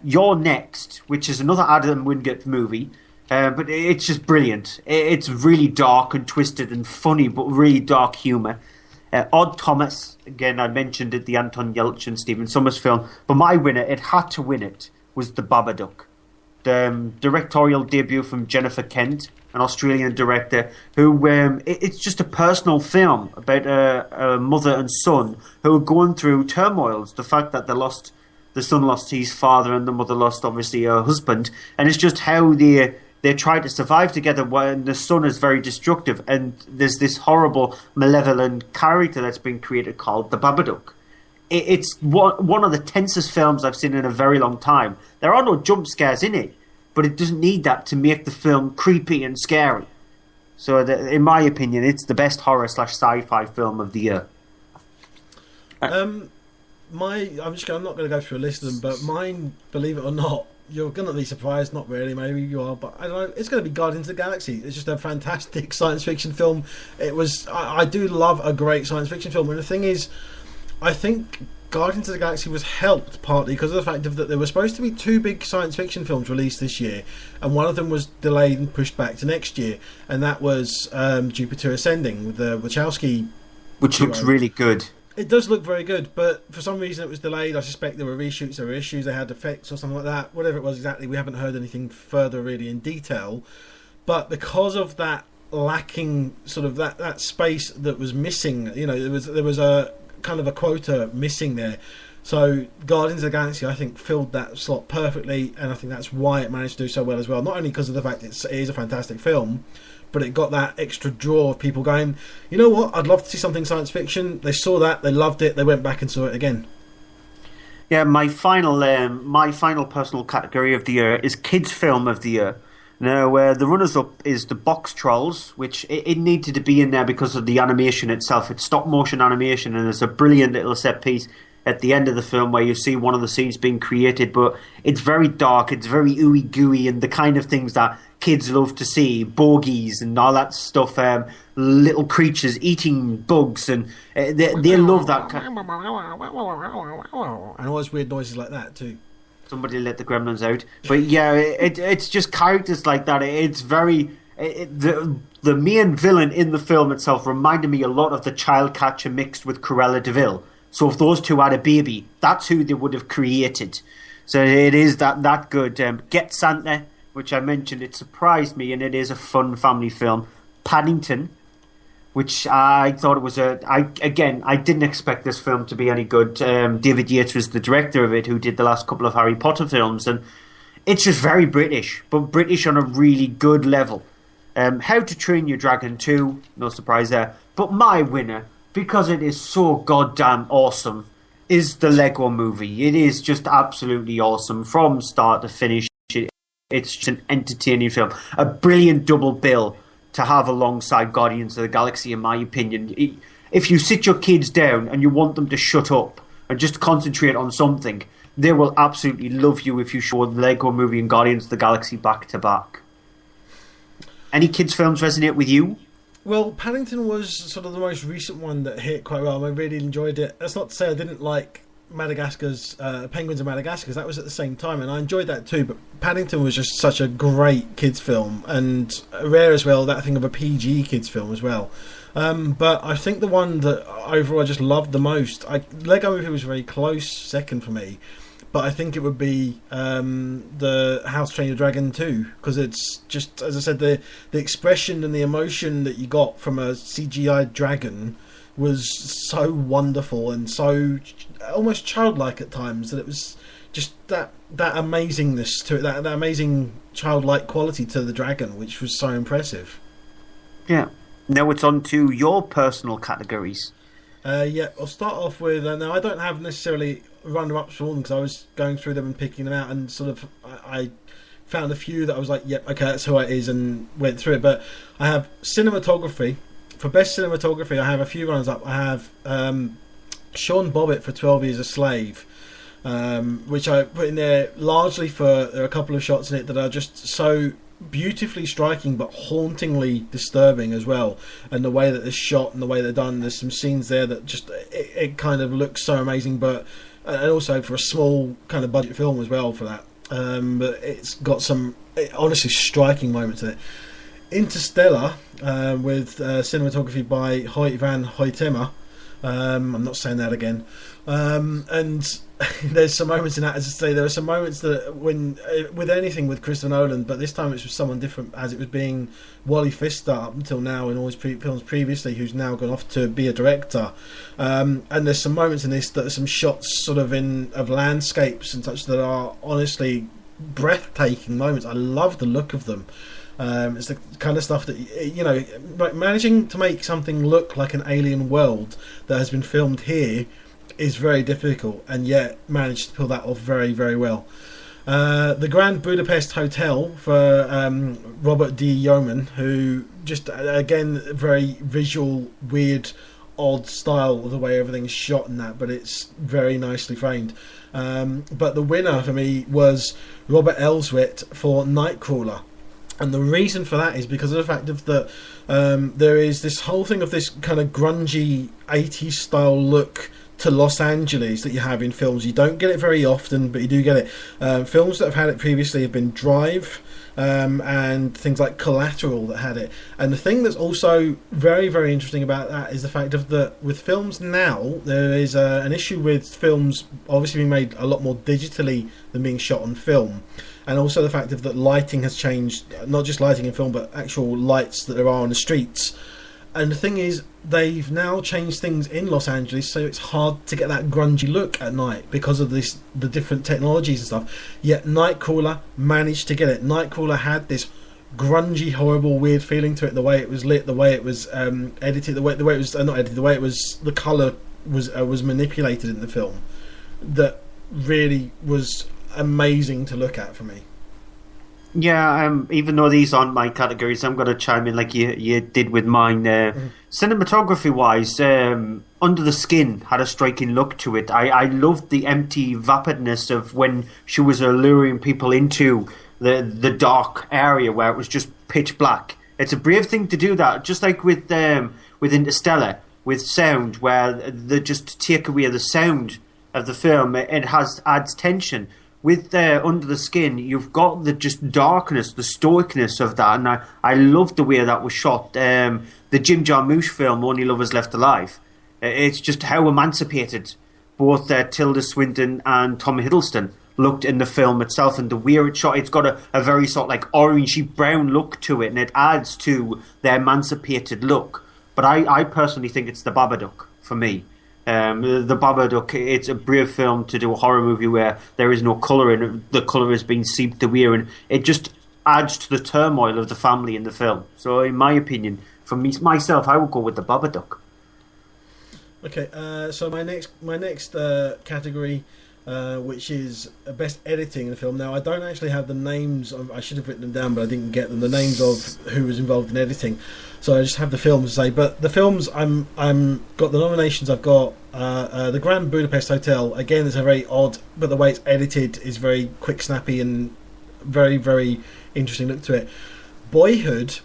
You're Next, which is another Adam Wingate movie, but it's just brilliant. It's really dark and twisted and funny, but really dark humour. Odd Thomas, again, I mentioned it, the Anton Yelchin, Stephen Sommers film, but my winner, it had to win it, was The Babadook. The directorial debut from Jennifer Kent, an Australian director, who it's just a personal film about a mother and son who are going through turmoils. The fact that the son lost his father and the mother lost, obviously, her husband, and it's just how they try to survive together when the son is very destructive, and there's this horrible, malevolent character that's been created called the Babadook. It's one of the tensest films I've seen in a very long time. There are no jump scares in it, but it doesn't need that to make the film creepy and scary. So, in my opinion, it's the best horror / sci-fi film of the year. I'm not going to go through a list of them, but mine, believe it or not, you're going to be surprised, not really, maybe you are, but I don't know, it's going to be Guardians of the Galaxy. It's just a fantastic science fiction film. I do love a great science fiction film, and the thing is, I think Guardians of the Galaxy was helped partly because of the fact that there were supposed to be 2 big science fiction films released this year, and one of them was delayed and pushed back to next year, and that was Jupiter Ascending with the Wachowski, which looks really good. It does look very good, but for some reason it was delayed. I suspect there were reshoots, there were issues, they had effects or something like that. Whatever it was exactly, we haven't heard anything further really in detail. But because of that lacking, sort of that space that was missing, you know, there was a kind of a quota missing there. So Guardians of the Galaxy, I think, filled that slot perfectly, and I think that's why it managed to do so well as well. Not only because of the fact it is a fantastic film, but it got that extra draw of people going, you know what, I'd love to see something science fiction. They saw that, they loved it, they went back and saw it again. Yeah, my final personal category of the year is Kids Film of the Year. Now, the runners-up is The Box Trolls, which it needed to be in there because of the animation itself. It's stop-motion animation, and there's a brilliant little set piece at the end of the film where you see one of the scenes being created, but it's very dark, it's very ooey-gooey, and the kind of things that kids love to see, bogies and all that stuff, little creatures eating bugs, and they love that kind and all those weird noises like that too. Somebody let the gremlins out. But yeah, it's just characters like that. It's very... the main villain in the film itself reminded me a lot of the child catcher mixed with Cruella de Vil. So if those two had a baby, that's who they would have created. So it is that good. Get Santa, which I mentioned, it surprised me, and it is a fun family film. Paddington, which I thought it was I didn't expect this film to be any good. David Yates was the director of it, who did the last couple of Harry Potter films, and it's just very British, but British on a really good level. How to Train Your Dragon 2, no surprise there. But my winner, because it is so goddamn awesome, is the Lego Movie. It is just absolutely awesome from start to finish. It's just an entertaining film. A brilliant double bill to have alongside Guardians of the Galaxy, in my opinion. If you sit your kids down and you want them to shut up and just concentrate on something, they will absolutely love you if you show the Lego Movie and Guardians of the Galaxy back to back. Any kids' films resonate with you? Well, Paddington was sort of the most recent one that hit quite well. I really enjoyed it. That's not to say I didn't like Madagascar's Penguins of Madagascar. That was at the same time, and I enjoyed that too. But Paddington was just such a great kids film, and rare as well, that thing of a PG kids film as well. But I think the one that overall I just loved the most, Lego Movie was very close second for me, but I think it would be the How to Train Your Dragon 2, because it's just, as I said, the expression and the emotion that you got from a CGI dragon was so wonderful and so almost childlike at times, that it was just that amazingness to it, that amazing childlike quality to the dragon, which was so impressive. Yeah. Now it's on to your personal categories. Yeah, I'll start off with... now, I don't have necessarily runner-ups for all of them, because I was going through them and picking them out, and sort of I found a few that I was like, yep, okay, that's who it is, and went through it. But I have cinematography. For best cinematography, I have a few runners-up. I have Sean Bobbitt for 12 Years a Slave, which I put in there largely for... There are a couple of shots in it that are just so beautifully striking but hauntingly disturbing as well, and the way that it's shot and the way they're done. There's some scenes there that just it kind of looks so amazing, but and also for a small kind of budget film as well for that, but it's got some honestly striking moments in it. Interstellar, with cinematography by Hoyt van Hoytema. I'm not saying that again. And there's some moments in that, as I say, there are some moments that when with anything with Christopher Nolan, but this time it's with someone different, as it was being Wally Pfister up until now in all his films previously, who's now gone off to be a director. And there's some moments in this that are some shots sort of of landscapes and such that are honestly breathtaking moments. I love the look of them. It's the kind of stuff that, you know, managing to make something look like an alien world that has been filmed here is very difficult, and yet managed to pull that off very, very well. The Grand Budapest Hotel for Robert D. Yeoman, who just, again, very visual, weird, odd style of the way everything's shot and that, but it's very nicely framed. But the winner for me was Robert Elswit for Nightcrawler. And the reason for that is because of the fact of that there is this whole thing of this kind of grungy 80s style look to Los Angeles that you have in films. You don't get it very often, but you do get it. Films that have had it previously have been Drive, and things like Collateral that had it. And the thing that's also very, very interesting about that is the fact of that with films now, there is an issue with films obviously being made a lot more digitally than being shot on film. And also the fact of that lighting has changed, not just lighting in film, but actual lights that there are on the streets. And the thing is, they've now changed things in Los Angeles, so it's hard to get that grungy look at night because of the different technologies and stuff. Yet Nightcrawler managed to get it. Nightcrawler had this grungy, horrible, weird feeling to it. The way it was lit, the way it was edited, the way it was not edited, the way it was, the color was manipulated in the film. That really was amazing to look at for me. Yeah, even though these aren't my categories, I'm going to chime in like you did with mine. Cinematography-wise, Under the Skin had a striking look to it. I loved the empty, vapidness of when she was alluring people into the dark area where it was just pitch black. It's a brave thing to do that, just like with Interstellar, with sound, where they just take away the sound of the film. It adds tension. With Under the Skin, you've got the just darkness, the stoicness of that, and I loved the way that was shot. The Jim Jarmusch film, Only Lovers Left Alive, it's just how emancipated both Tilda Swinton and Tom Hiddleston looked in the film itself, and the way it's shot, it's got a very sort of like orangey brown look to it, and it adds to their emancipated look. But I personally think it's the Babadook for me. The Babadook, it's a brave film to do a horror movie where there is no colour in it. The colour has been seeped away, and it just adds to the turmoil of the family in the film. So in my opinion, for myself, I would go with the Babadook. Okay, so my next category, which is best editing in the film. Now, I don't actually have the names I should have written them down, but I didn't get them. The names of who was involved in editing. So I just have the films to say. But the films, I'm got the nominations. I've got the Grand Budapest Hotel. Again, it's a very odd, but the way it's edited is very quick, snappy, and very, very interesting look to it. Boyhood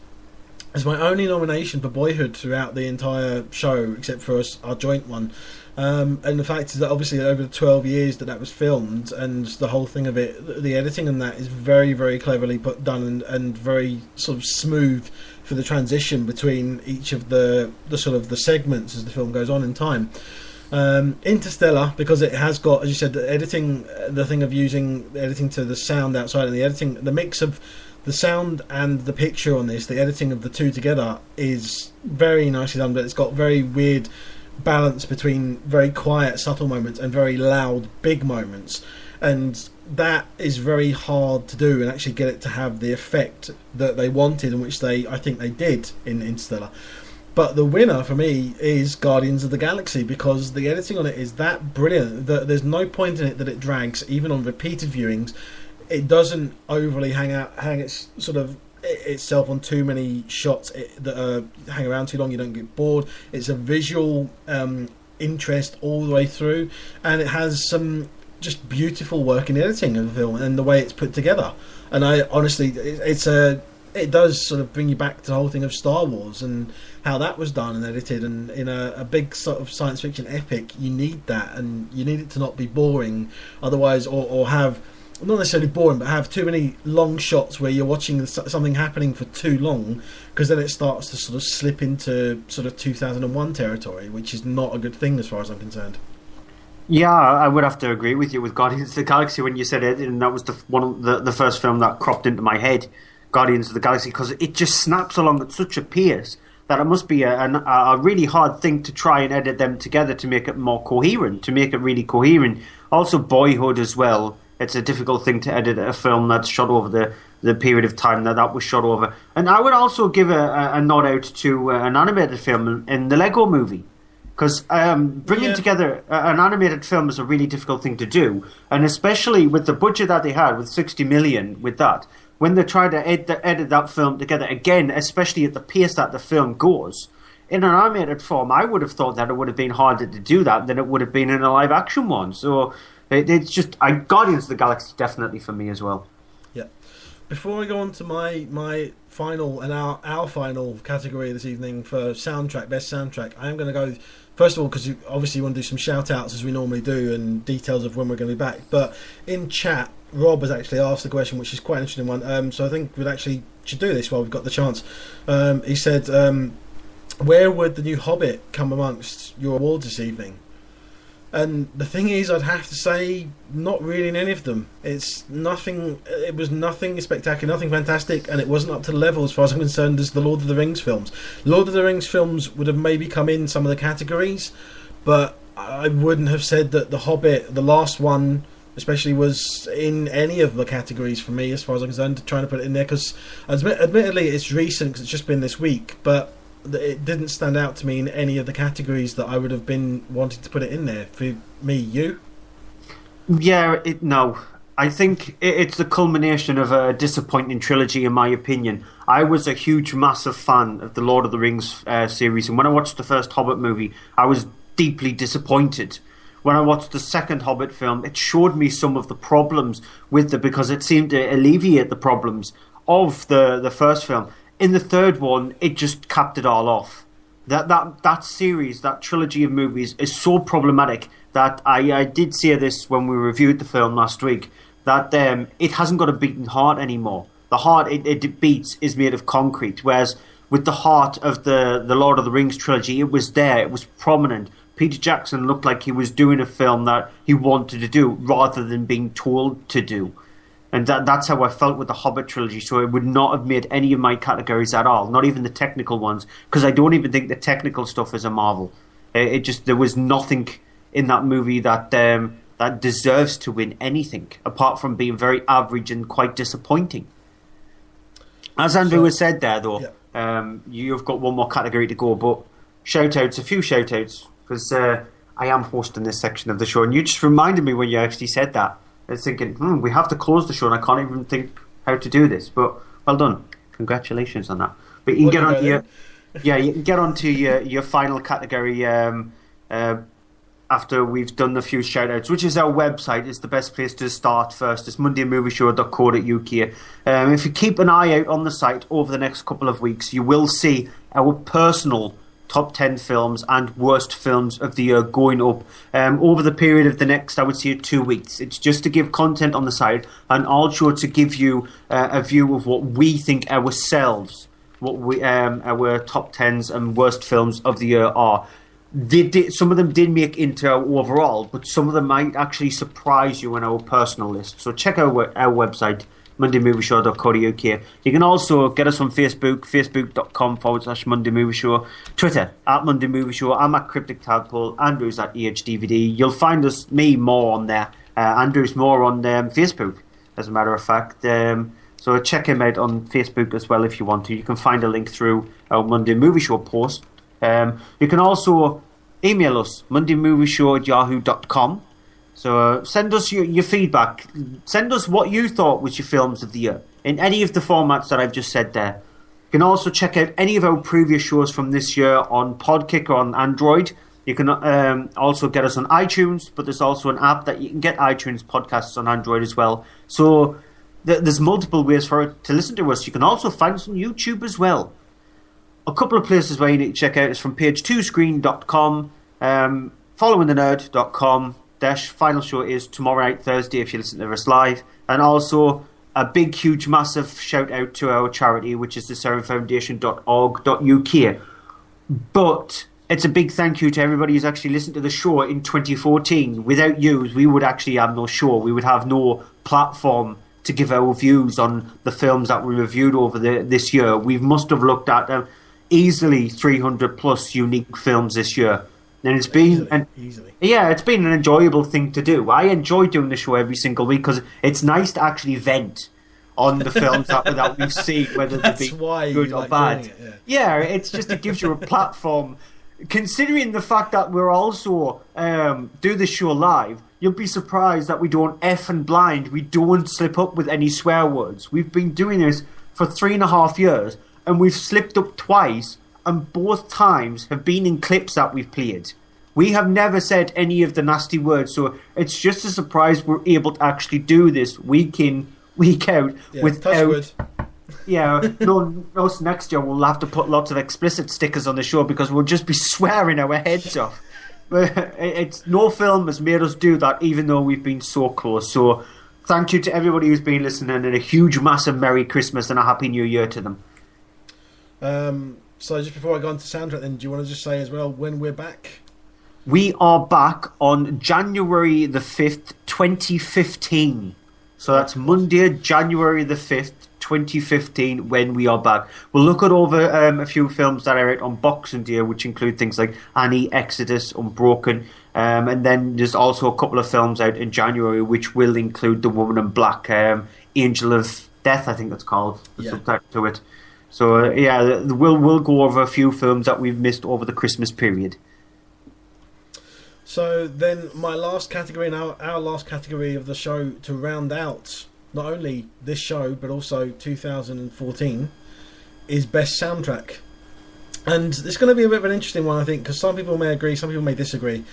is my only nomination for Boyhood throughout the entire show, except for our joint one. And the fact is that obviously over the 12 years that was filmed, and the whole thing of it, the editing and that is very, very cleverly done and very sort of smooth for the transition between each of the sort of the segments as the film goes on in time. Interstellar, because it has got, as you said, the editing, the thing of using the editing to the sound outside, and the editing, the mix of the sound and the picture on this, the editing of the two together is very nicely done, but it's got very weird balance between very quiet, subtle moments and very loud, big moments, and that is very hard to do and actually get it to have the effect that they wanted, and which I think they did in Interstellar. But the winner for me is Guardians of the Galaxy, because the editing on it is that brilliant that there's no point in it that it drags, even on repeated viewings. It doesn't overly hang its sort of itself on too many shots that hang around too long. You don't get bored. It's a visual interest all the way through, and it has some just beautiful work in editing of the film and the way it's put together. And I honestly, it does sort of bring you back to the whole thing of Star Wars and how that was done and edited, and in a big sort of science fiction epic, you need that, and you need it to not be boring otherwise, or have, not necessarily boring, but have too many long shots where you're watching something happening for too long, because then it starts to sort of slip into sort of 2001 territory, which is not a good thing as far as I'm concerned. Yeah, I would have to agree with you with Guardians of the Galaxy when you said it, and that was the first film that cropped into my head, Guardians of the Galaxy, because it just snaps along at such a pace that it must be a really hard thing to try and edit them together to make it more coherent, to make it really coherent. Also, Boyhood as well. It's a difficult thing to edit a film that's shot over the period of time that was shot over. And I would also give a nod out to an animated film in the Lego Movie. Because bringing together an animated film is a really difficult thing to do. And especially with the budget that they had, with 60 million, with that, when they try to edit that film together again, especially at the pace that the film goes, in an animated form, I would have thought that it would have been harder to do that than it would have been in a live action one. So it's just Guardians of the Galaxy definitely for me as well. Yeah. Before I go on to my final and our final category this evening for soundtrack, best soundtrack, I am going to go first of all because obviously you want to do some shout outs as we normally do and details of when we're going to be back. But in chat, Rob has actually asked the question, which is quite an interesting one. So I think we should do this while we've got the chance. He said, where would the new Hobbit come amongst your awards this evening? And the thing is, I'd have to say, not really in any of them. It's nothing. It was nothing spectacular, nothing fantastic, and it wasn't up to the level, as far as I'm concerned, as the Lord of the Rings films. Lord of the Rings films would have maybe come in some of the categories, but I wouldn't have said that the Hobbit, the last one, especially, was in any of the categories for me, as far as I'm concerned. Trying to put it in there because, admittedly, it's recent because it's just been this week, but it didn't stand out to me in any of the categories that I would have been wanting to put it in there. For me, you? Yeah, no. I think it's the culmination of a disappointing trilogy, in my opinion. I was a huge, massive fan of the Lord of the Rings series, and when I watched the first Hobbit movie, I was deeply disappointed. When I watched the second Hobbit film, it showed me some of the problems with it because it seemed to alleviate the problems of the first film. In the third one, it just capped it all off. That series, that trilogy of movies, is so problematic that I did say this when we reviewed the film last week, that it hasn't got a beating heart anymore. The heart it beats is made of concrete, whereas with the heart of the Lord of the Rings trilogy, it was there, it was prominent. Peter Jackson looked like he was doing a film that he wanted to do rather than being told to do. And that's how I felt with the Hobbit trilogy, so it would not have made any of my categories at all, not even the technical ones, because I don't even think the technical stuff is a marvel. There was nothing in that movie that deserves to win anything, apart from being very average and quite disappointing. As Andrew has said there, though, you've got one more category to go, but a few shout-outs, because I am hosting this section of the show, and you just reminded me when you actually said that. I was thinking, we have to close the show, and I can't even think how to do this. But well done, congratulations on that. But you can get onto your final category after we've done a few shout-outs, which is our website. It's the best place to start first. It's mondaymovieshow.co.uk. If you keep an eye out on the site over the next couple of weeks, you will see our personal top 10 films and worst films of the year going up over the period of the next, I would say, 2 weeks. It's just to give content on the side and also to give you a view of what we think ourselves, our top 10s and worst films of the year are. Some of them did make into our overall, but some of them might actually surprise you on our personal list. So check out our website, mondaymovieshow.co.uk. You can also get us on Facebook, facebook.com/mondaymovieshow, Twitter @mondaymovieshow. I'm at Cryptic Tadpole, Andrew's at EHDVD. You'll find me more on there. Andrew's more on Facebook, as a matter of fact. So check him out on Facebook as well if you want to. You can find a link through our Monday Movie Show post. You can also email us, mondaymovieshow@yahoo.com. So send us your feedback. Send us what you thought was your films of the year in any of the formats that I've just said there. You can also check out any of our previous shows from this year on Podkick or on Android. You can also get us on iTunes, but there's also an app that you can get iTunes podcasts on Android as well. So there's multiple ways for it to listen to us. You can also find us on YouTube as well. A couple of places where you need to check out is from page2screen.com, followingthenerd.com. Final show is tomorrow night, Thursday, if you listen to us live. And also a big, huge, massive shout out to our charity, which is the serenfoundation.org.uk. But it's a big thank you to everybody who's actually listened to the show in 2014. Without you, we would actually have no show. We would have no platform to give our views on the films that we reviewed over this year. We must have looked at easily 300 plus unique films this year. And it's been it's been an enjoyable thing to do. I enjoy doing the show every single week because it's nice to actually vent on the films that we've seen, whether they be good or bad. It's just it gives you a platform. Considering the fact that we're also do the show live, you'll be surprised that we don't F and blind. We don't slip up with any swear words. We've been doing this for 3.5 years, and we've slipped up twice. And both times have been in clips that we've played. We have never said any of the nasty words, so it's just a surprise we're able to actually do this week in, week out without Yeah, no, us next year we'll have to put lots of explicit stickers on the show because we'll just be swearing our heads off. It's no film has made us do that, even though we've been so close. So, thank you to everybody who's been listening, and a huge, massive Merry Christmas and a Happy New Year to them. So, just before I go on to soundtrack, then, do you want to just say as well when we're back? We are back on January the 5th, 2015. So that's Monday, January the 5th, 2015, when we are back. We'll look at over a few films that are out on Boxing Day, which include things like Annie, Exodus, Unbroken, and then there's also a couple of films out in January which will include The Woman in Black, Angel of Death, I think that's called, the subtitle to it. So we'll go over a few films that we've missed over the Christmas period. So then my last category, and our last category of the show to round out not only this show but also 2014 is Best Soundtrack. And it's going to be a bit of an interesting one, I think, because some people may agree, some people may disagree.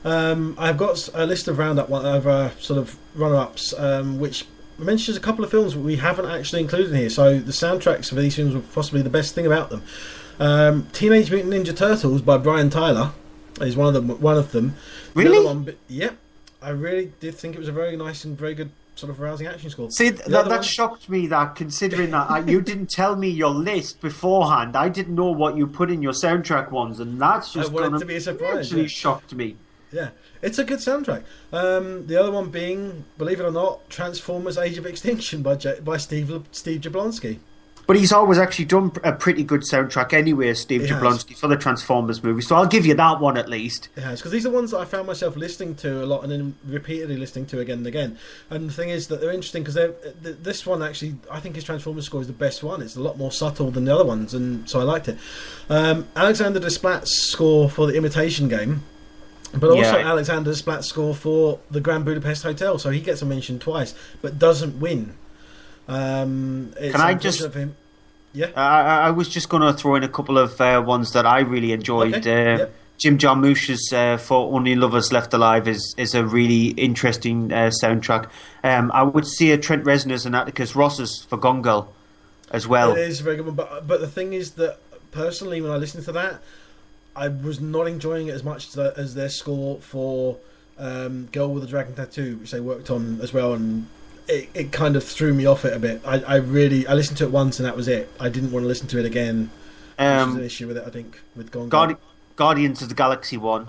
I've got a list of roundup of sort of runner-ups, which mentions a couple of films we haven't actually included here. So the soundtracks for these films were possibly the best thing about them. Teenage Mutant Ninja Turtles by Brian Tyler is one of them. Really? The other one, yep. I really did think it was a very nice and very good sort of rousing action score. See, that shocked me, that considering that you didn't tell me your list beforehand. I didn't know what you put in your soundtrack ones, and that's just going to be a surprise. Actually shocked me. Yeah, it's a good soundtrack. The other one being, believe it or not, Transformers: Age of Extinction by Steve Jablonsky. But he's always actually done a pretty good soundtrack anyway, Steve Jablonsky, for the Transformers movie. So I'll give you that one at least. It has, because these are ones that I found myself listening to a lot and then repeatedly listening to again and again. And the thing is that they're interesting because this one actually, I think his Transformers score is the best one. It's a lot more subtle than the other ones, and so I liked it. Alexander Desplat's score for The Imitation Game, but also Alexander Desplat's score for The Grand Budapest Hotel. So he gets a mention twice, but doesn't win. Can I just? Yeah. I was just going to throw in a couple of ones that I really enjoyed. Okay. Jim Jarmusch's For Only Lovers Left Alive is a really interesting soundtrack. I would see Trent Reznor's and Atticus Ross's for Gone Girl as well. It is a very good one, but the thing is that personally, when I listened to that, I was not enjoying it as much as their score for Girl with a Dragon Tattoo, which they worked on as well, and it kind of threw me off it a bit. I listened to it once and that was it. I didn't want to listen to it again. Which is an issue with it, I think, with Gone Girl. Guardians of the Galaxy one,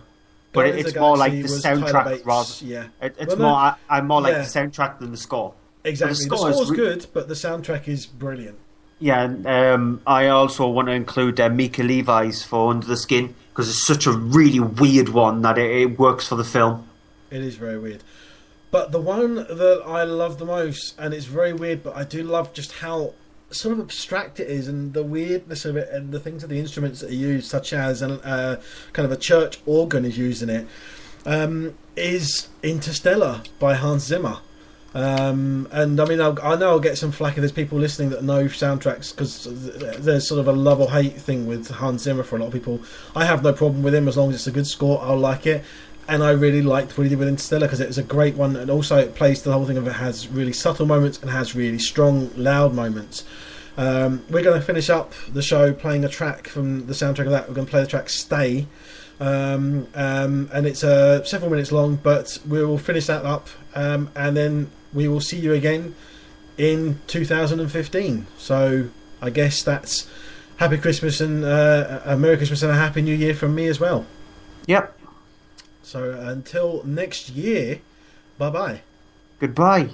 but it's more like the soundtrack rather. Yeah, I'm more like the soundtrack than the score. Exactly, the score's good, but the soundtrack is brilliant. Yeah, and I also want to include Mika Levi's for Under the Skin because it's such a really weird one that it works for the film. It is very weird. But the one that I love the most, and it's very weird, but I do love just how sort of abstract it is and the weirdness of it and the things of the instruments that are used, such as kind of a church organ is used in it, is Interstellar by Hans Zimmer. And I mean, I know I'll get some flack if there's people listening that know soundtracks because there's sort of a love or hate thing with Hans Zimmer for a lot of people. I have no problem with him as long as it's a good score. I'll like it. And I really liked what he did with Interstellar because it was a great one, and also it plays the whole thing of it has really subtle moments and has really strong, loud moments. We're going to finish up the show playing a track from the soundtrack of that. We're going to play the track Stay, and it's several minutes long, but we will finish that up, and then we will see you again in 2015. So I guess that's Happy Christmas and a Merry Christmas and a Happy New Year from me as well. Yep. So until next year, bye-bye. Goodbye.